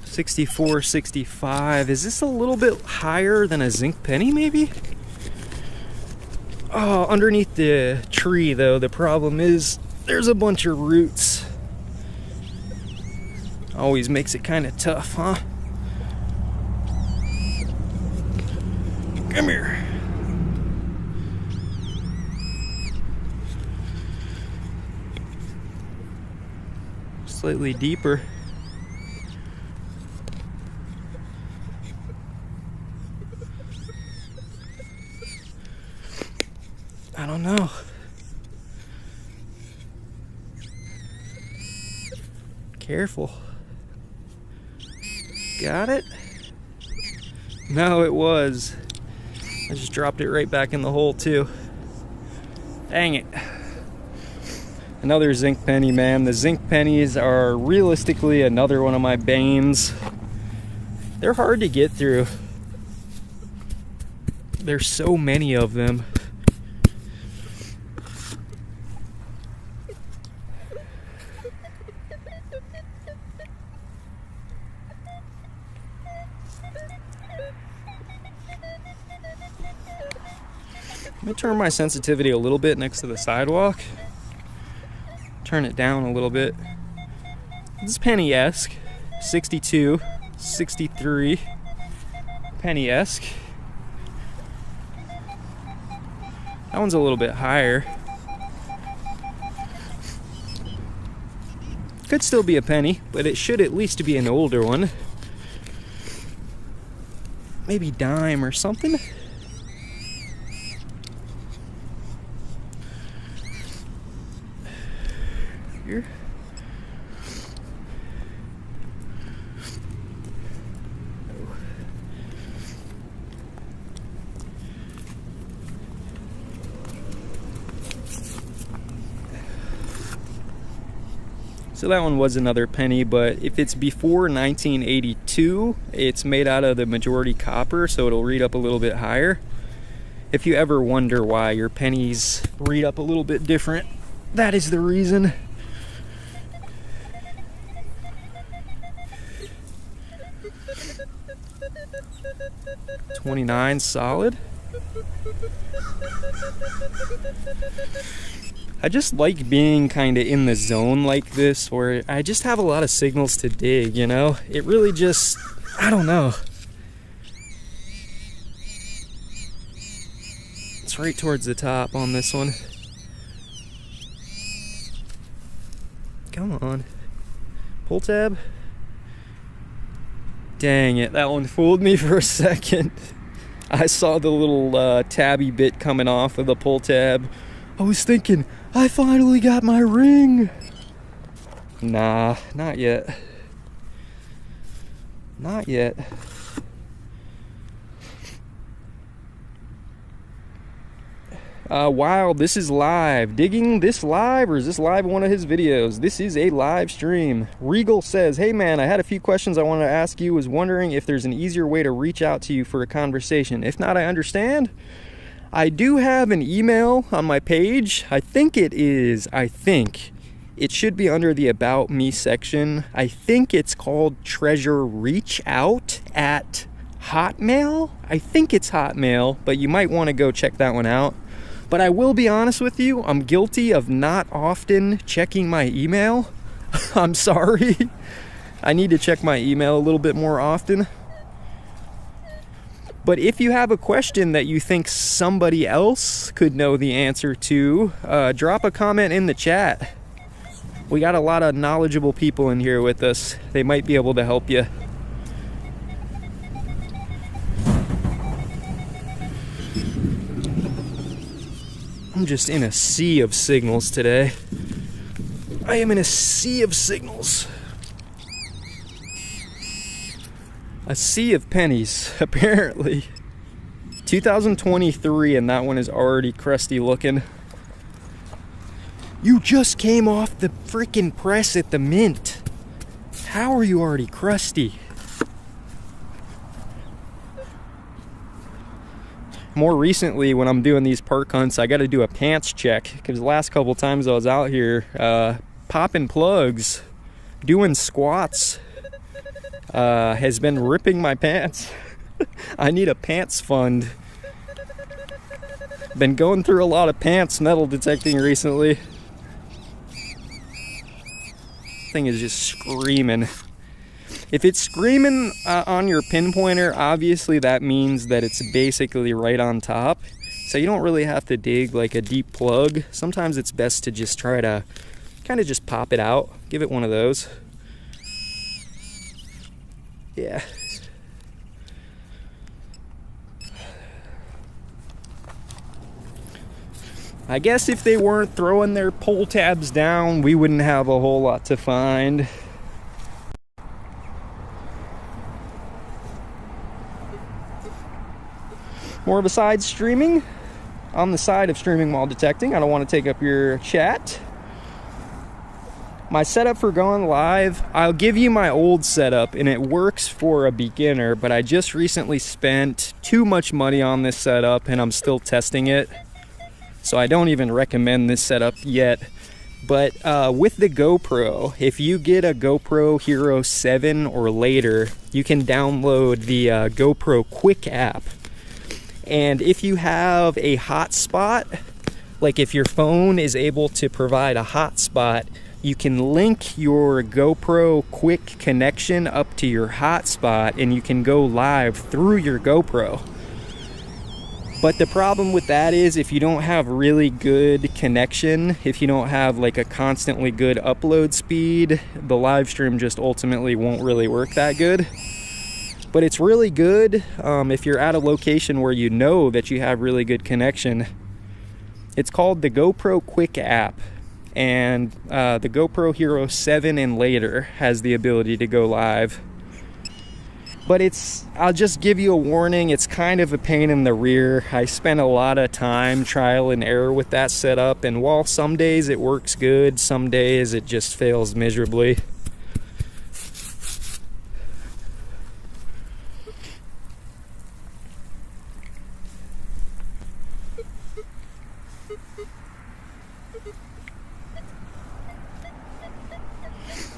$64, $65. Is this a little bit higher than a zinc penny, maybe? Oh, underneath the tree, though, the problem is there's a bunch of roots. Always makes it kind of tough, huh? Come here. Slightly deeper. I don't know. Careful. Got it? No, it was. I just dropped it right back in the hole too. Dang it. Another zinc penny, man. The zinc pennies are realistically another one of my banes. They're hard to get through. There's so many of them. Let me turn my sensitivity a little bit next to the sidewalk. Turn it down a little bit. This is penny-esque. 62, 63. Penny-esque. That one's a little bit higher. Could still be a penny, but it should at least be an older one. Maybe dime or something. Here. So that one was another penny, but if it's before 1982, it's made out of the majority copper, so it'll read up a little bit higher. If you ever wonder why your pennies read up a little bit different, that is the reason. $29 solid. I just like being kind of in the zone like this where I just have a lot of signals to dig, you know? It really just, I don't know. It's right towards the top on this one. Come on. Pull tab. Dang it, that one fooled me for a second. I saw the little tabby bit coming off of the pull tab. I was thinking, I finally got my ring. Nah, not yet. Not yet. Wow, this is live. Digging this live, or is this live in one of his videos? This is a live stream. Regal says, hey man, I had a few questions I wanted to ask you. Was wondering if there's an easier way to reach out to you for a conversation. If not, I understand. I do have an email on my page. I think it should be under the About Me section. I think it's called Treasure Reach Out at Hotmail. I think it's Hotmail, but you might want to go check that one out. But I will be honest with you, I'm guilty of not often checking my email. I'm sorry. I need to check my email a little bit more often. But if you have a question that you think somebody else could know the answer to, drop a comment in the chat. We got a lot of knowledgeable people in here with us. They might be able to help you. I'm just in a sea of signals today. I am in a sea of signals. A sea of pennies, apparently. 2023, and that one is already crusty looking. You just came off the freaking press at the Mint. How are you already crusty? More recently, when I'm doing these park hunts, I got to do a pants check, because the last couple times I was out here popping plugs, doing squats, has been ripping my pants. I need a pants fund. Been going through a lot of pants metal detecting recently. Thing is just screaming. If it's screaming on your pinpointer, obviously that means that it's basically right on top. So you don't really have to dig like a deep plug. Sometimes it's best to just try to kind of just pop it out. Give it one of those. Yeah. I guess if they weren't throwing their pull tabs down, we wouldn't have a whole lot to find. More of a side streaming. On the side of streaming while detecting. I don't want to take up your chat. My setup for going live, I'll give you my old setup, and it works for a beginner, but I just recently spent too much money on this setup and I'm still testing it. So I don't even recommend this setup yet. But with the GoPro, if you get a GoPro Hero 7 or later, you can download the GoPro Quick app. And if you have a hotspot, like if your phone is able to provide a hotspot, you can link your GoPro Quick connection up to your hotspot and you can go live through your GoPro. But the problem with that is if you don't have really good connection, if you don't have like a constantly good upload speed, the live stream just ultimately won't really work that good. But it's really good if you're at a location where you know that you have really good connection. It's called the GoPro Quick app, and the GoPro Hero 7 and later has the ability to go live. But I'll just give you a warning, it's kind of a pain in the rear. I spent a lot of time trial and error with that setup, and while some days it works good, some days it just fails miserably.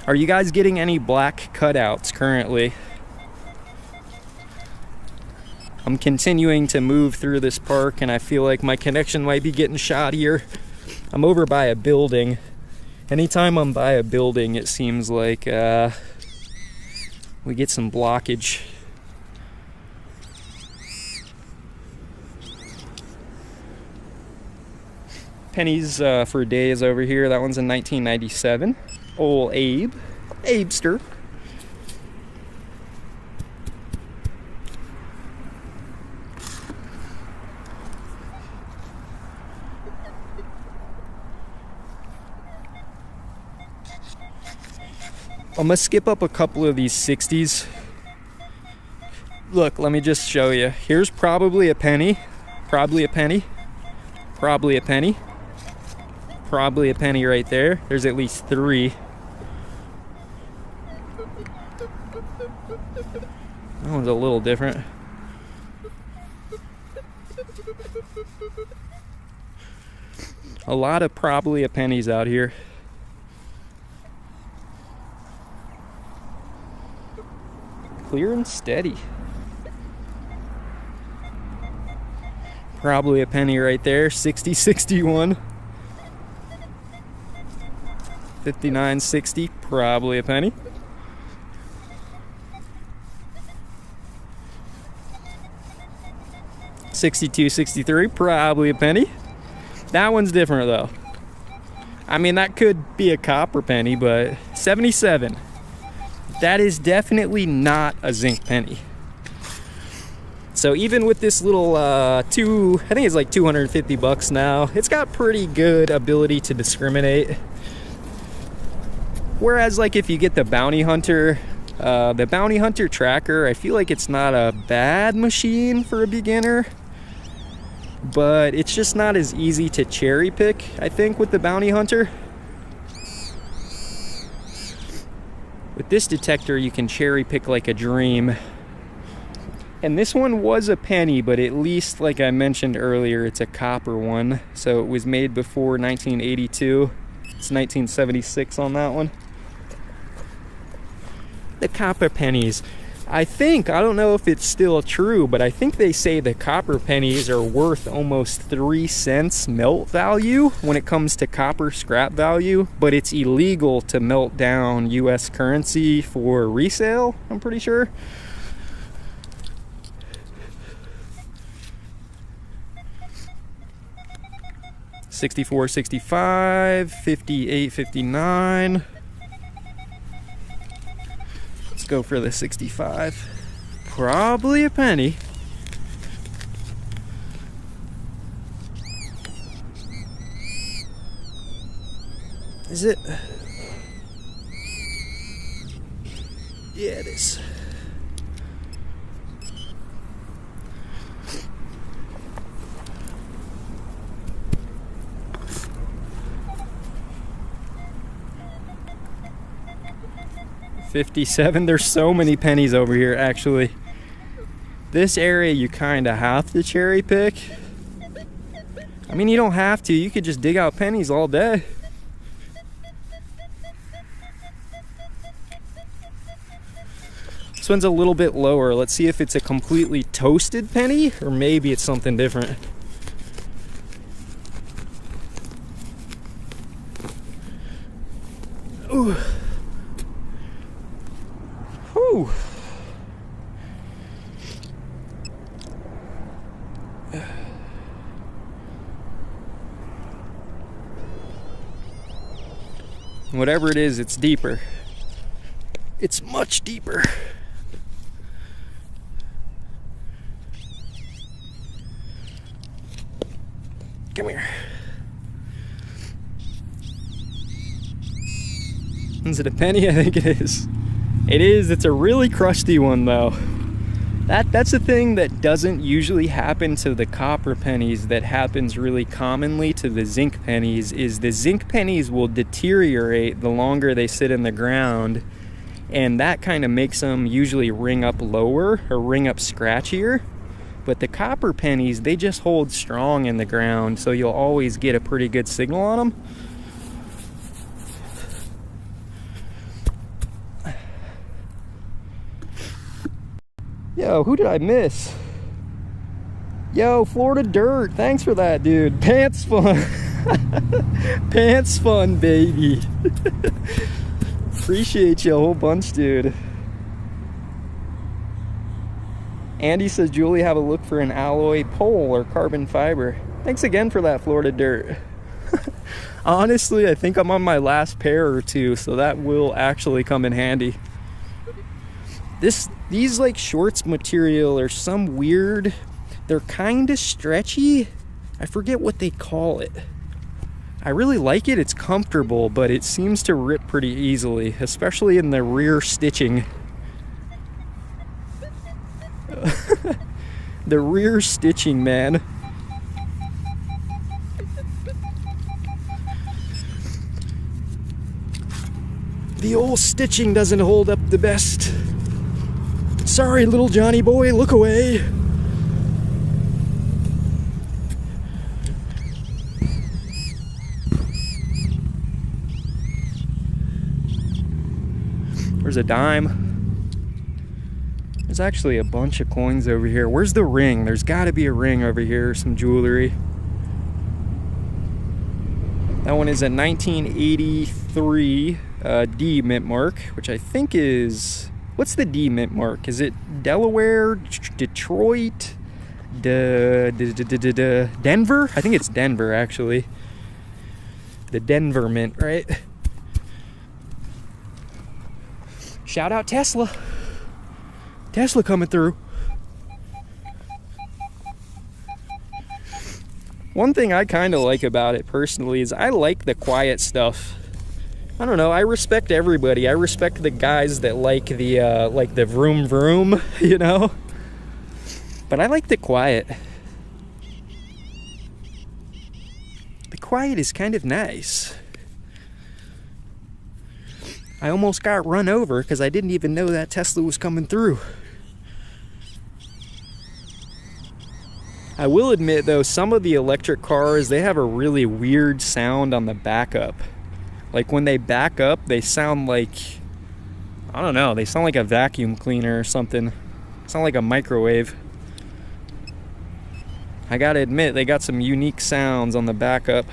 Are you guys getting any black cutouts currently? I'm continuing to move through this park and I feel like my connection might be getting shot here. I'm over by a building. Anytime I'm by a building, it seems like we get some blockage. Pennies for days over here. That one's in 1997. Old Abester. I'm gonna skip up a couple of these 60s. Look, let me just show you. Here's probably a penny. Probably a penny. Probably a penny. Probably a penny right there. There's at least 3. That one's a little different. A lot of probably a pennies out here. Clear and steady. Probably a penny right there. 60, 61. 59, 60. Probably a penny. $62, $63, probably a penny. That one's different though. I mean, that could be a copper penny, but $77. That is definitely not a zinc penny. So even with this little I think it's like 250 bucks now, it's got pretty good ability to discriminate. Whereas like if you get the Bounty Hunter tracker, I feel like it's not a bad machine for a beginner, but it's just not as easy to cherry pick, I think, with the Bounty Hunter. With this detector, you can cherry pick like a dream. And this one was a penny, but at least, like I mentioned earlier, it's a copper one. So it was made before 1982. It's 1976 on that one. The copper pennies. I don't know if it's still true, but I think they say the copper pennies are worth almost 3 cents melt value when it comes to copper scrap value, but it's illegal to melt down US currency for resale, I'm pretty sure. $64, $65, $58, $59. Let's go for the 65. Probably a penny. Is it? Yeah, it is. $57. There's so many pennies over here, actually. This area you kind of have to cherry pick. I mean, you don't have to. You could just dig out pennies all day. This one's a little bit lower. Let's see if it's a completely toasted penny, or maybe it's something different. Ooh. Whew. Whatever it is, it's deeper. It's much deeper. Come here. Is it a penny? I think it is. It is. It's a really crusty one though. That's the thing that doesn't usually happen to the copper pennies that happens really commonly to the zinc pennies, is the zinc pennies will deteriorate the longer they sit in the ground, and that kind of makes them usually ring up lower or ring up scratchier. But the copper pennies, they just hold strong in the ground, so you'll always get a pretty good signal on them. Yo, who did I miss? Yo, Florida Dirt, thanks for that, dude. Pants fun. Pants fun, baby. Appreciate you a whole bunch, dude. Andy says, Julie, have a look for an alloy pole or carbon fiber. Thanks again for that, Florida Dirt. Honestly, I think I'm on my last pair or two, so that will actually come in handy. These like shorts material are some weird, they're kind of stretchy. I forget what they call it. I really like it, it's comfortable, but it seems to rip pretty easily, especially in the rear stitching. The rear stitching, man. The old stitching doesn't hold up the best. Sorry, little Johnny boy, look away. There's a dime. There's actually a bunch of coins over here. Where's the ring? There's got to be a ring over here, some jewelry. That one is a 1983 D mint mark, which I think is... What's the D mint mark? Is it Delaware, Detroit, Denver? I think it's Denver, actually. The Denver mint, right? Shout out Tesla. Tesla coming through. One thing I kind of like about it personally is I like the quiet stuff. I don't know, I respect everybody. I respect the guys that like the vroom vroom, you know? But I like the quiet. The quiet is kind of nice. I almost got run over because I didn't even know that Tesla was coming through. I will admit though, some of the electric cars, they have a really weird sound on the backup. Like when they back up, they sound like, I don't know, they sound like a vacuum cleaner or something. Sound like a microwave. I gotta admit, they got some unique sounds on the backup.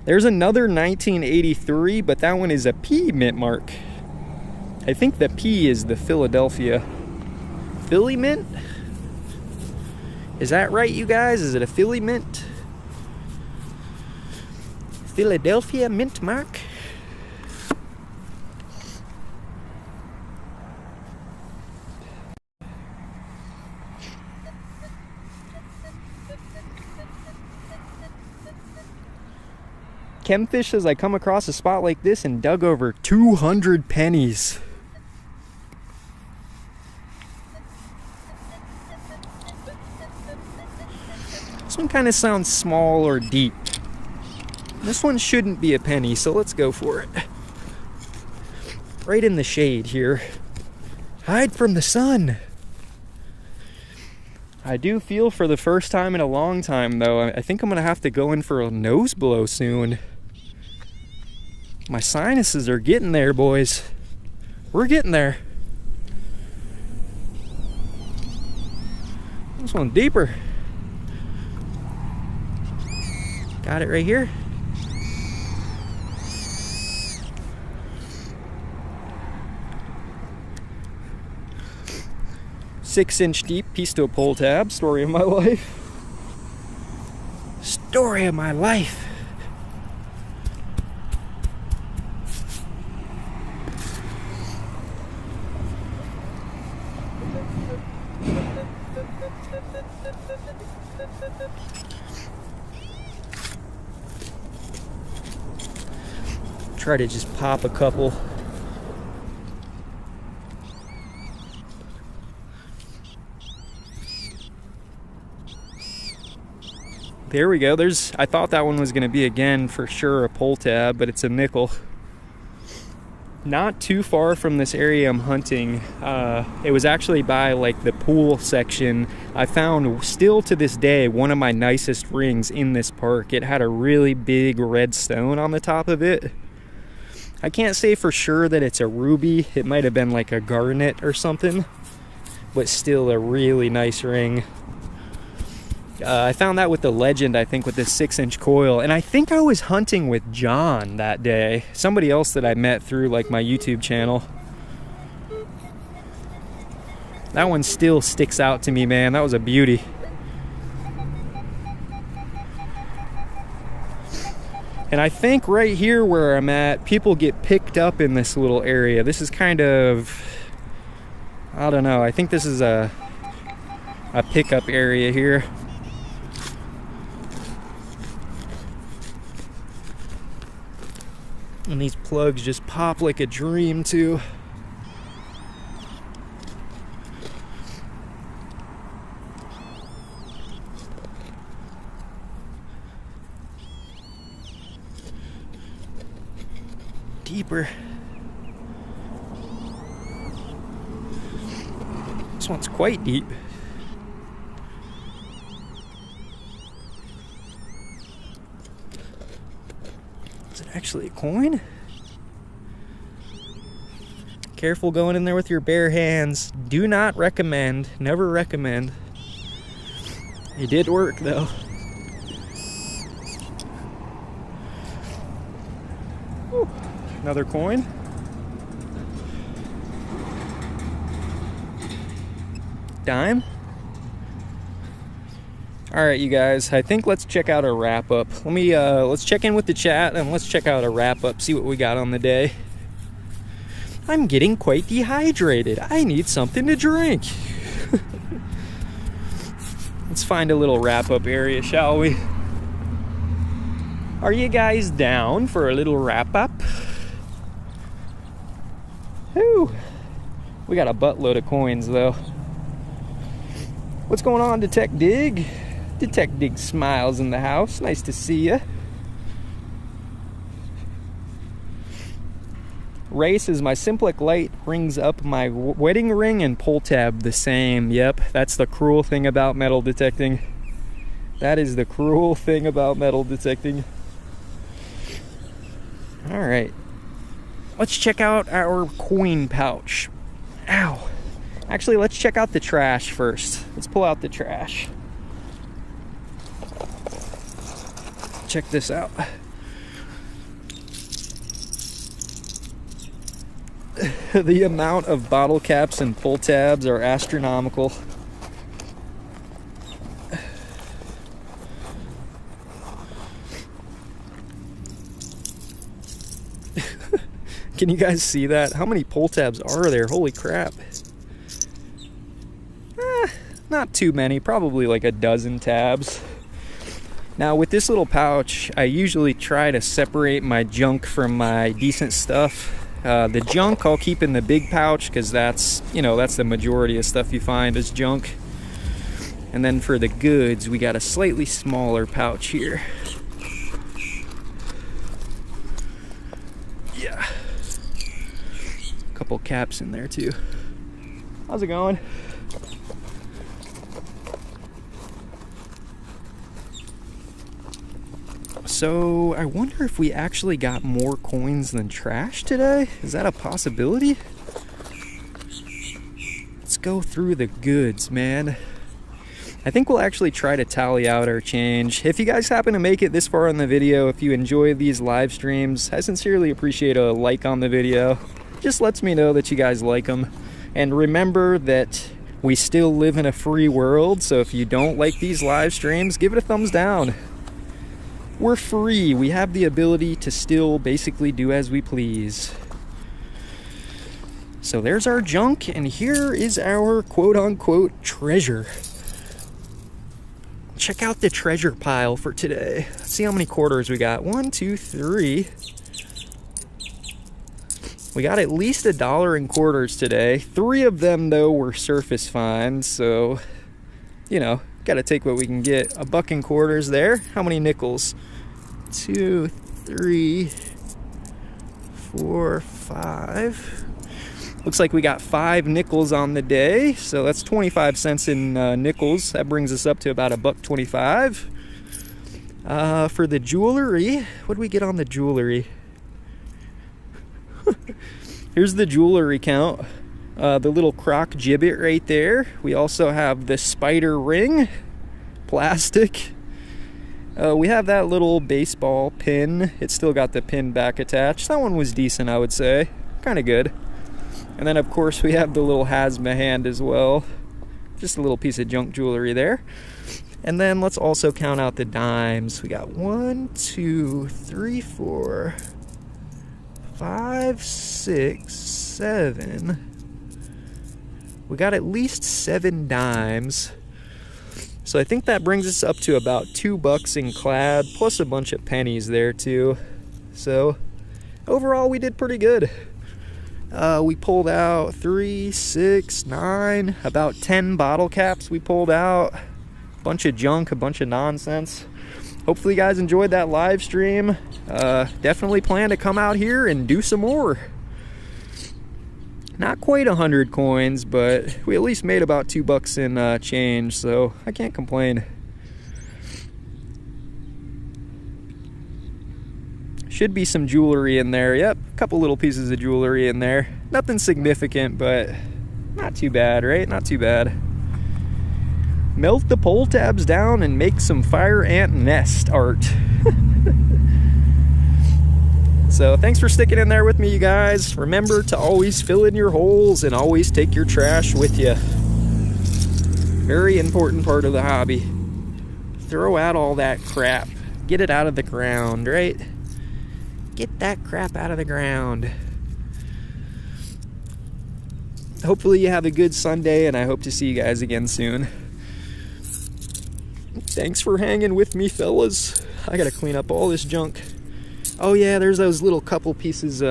There's another 1983, but that one is a P mint mark. I think the P is the Philadelphia. Philly mint? Is that right, you guys? Is it a Philly mint? Philadelphia mint mark? Chemfish says I come across a spot like this and dug over 200 pennies. This one kind of sounds small or deep. This one shouldn't be a penny, so let's go for it. Right in the shade here. Hide from the sun. I do feel for the first time in a long time though, I think I'm gonna have to go in for a nose blow soon. My sinuses are getting there, boys. We're getting there. This one deeper. Got it right here. Six-inch deep, piece to a pull tab. Story of my life. Story of my life. Try to just pop a couple. There we go. I thought that one was going to be again for sure a pull tab, but it's a nickel. Not too far from this area I'm hunting. It was actually by like the pool section. I found still to this day one of my nicest rings in this park. It had a really big red stone on the top of it. I can't say for sure that it's a ruby. It might have been like a garnet or something, but still a really nice ring. I found that with the Legend, I think, with this 6-inch coil. And I think I was hunting with John that day. Somebody else that I met through like my YouTube channel. That one still sticks out to me, man. That was a beauty. And I think right here where I'm at, people get picked up in this little area. This is kind of, I don't know, I think this is a pickup area here. And these plugs just pop like a dream too. Deeper. This one's quite deep. Is it actually a coin? Careful going in there with your bare hands. Do not recommend. Never recommend. It did work though. Whew. Another coin. Dime. All right, you guys, I think let's check out our wrap up. Let's check in with the chat and let's check out a wrap up, see what we got on the day. I'm getting quite dehydrated. I need something to drink. Let's find a little wrap-up area, shall we? Are you guys down for a little wrap-up? Whew. We got a buttload of coins, though. What's going on, Detect Dig? Detect Dig smiles in the house. Nice to see ya. Ray says my Simplex light rings up my wedding ring and pull tab the same. Yep, that's the cruel thing about metal detecting. That is the cruel thing about metal detecting. All right, let's check out our coin pouch. Ow. Actually, let's check out the trash first. Let's pull out the trash. Check this out. The amount of bottle caps and pull tabs are astronomical. Can you guys see that? How many pull tabs are there? Holy crap. Not too many, probably like a dozen tabs. Now with this little pouch, I usually try to separate my junk from my decent stuff. The junk I'll keep in the big pouch because that's, you know, that's the majority of stuff you find is junk. And then for the goods, we got a slightly smaller pouch here. Yeah. A couple caps in there too. How's it going? So I wonder if we actually got more coins than trash today. Is that a possibility? Let's go through the goods, man. I think we'll actually try to tally out our change. If you guys happen to make it this far in the video, if you enjoy these live streams, I sincerely appreciate a like on the video. Just lets me know that you guys like them. And remember that we still live in a free world, so if you don't like these live streams, give it a thumbs down. We're free. We have the ability to still basically do as we please. So there's our junk, and here is our quote-unquote treasure. Check out the treasure pile for today. Let's see how many quarters we got. 1, 2, 3. We got at least $1 in quarters today. 3 of them, though, were surface finds, so, you know, gotta take what we can get. $1 in quarters there. How many nickels? 2, 3, 4, 5. Looks like we got 5 nickels on the day, so that's 25 cents in nickels. That brings us up to about $1.25. For the jewelry, what do we get on the jewelry? Here's the jewelry count. The little croc gibbet right there. We also have the spider ring, plastic. We have that little baseball pin. It's still got the pin back attached. That one was decent, I would say. Kind of good. And then, of course, we have the little Hazma hand as well. Just a little piece of junk jewelry there. And then let's also count out the dimes. We got 1, 2, 3, 4, 5, 6, 7. We got at least 7 dimes. So I think that brings us up to about $2 in clad, plus a bunch of pennies there too. So overall we did pretty good. We pulled out 3, 6, 9, about 10 bottle caps we pulled out. A bunch of junk, a bunch of nonsense. Hopefully you guys enjoyed that live stream. Definitely plan to come out here and do some more. Not quite 100 coins, but we at least made about $2 in change, so I can't complain. Should be some jewelry in there. Yep, a couple little pieces of jewelry in there. Nothing significant, but not too bad, right? Not too bad. Melt the pull tabs down and make some fire ant nest art. So thanks for sticking in there with me, you guys. Remember to always fill in your holes and always take your trash with you. Very important part of the hobby. Throw out all that crap. Get it out of the ground, right? Get that crap out of the ground. Hopefully you have a good Sunday, and I hope to see you guys again soon. Thanks for hanging with me, fellas. I gotta clean up all this junk. Oh yeah, there's those little couple pieces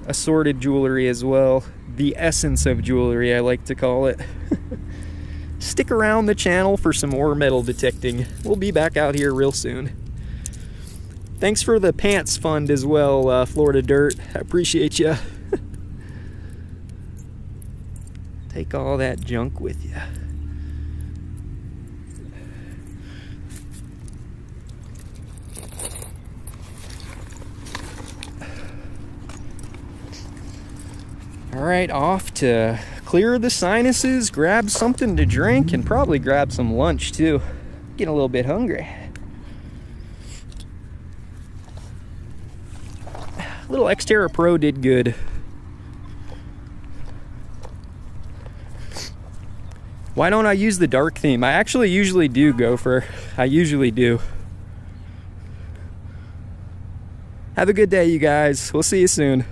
assorted jewelry as well. The essence of jewelry, I like to call it. Stick around the channel for some more metal detecting. We'll be back out here real soon. Thanks for the pants fund as well, Florida Dirt. I appreciate you. Take all that junk with you. All right, off to clear the sinuses, grab something to drink, and probably grab some lunch too. Getting a little bit hungry. Little X-Terra Pro did good. Why don't I use the dark theme? I actually usually do, Gopher. I usually do. Have a good day, you guys. We'll see you soon.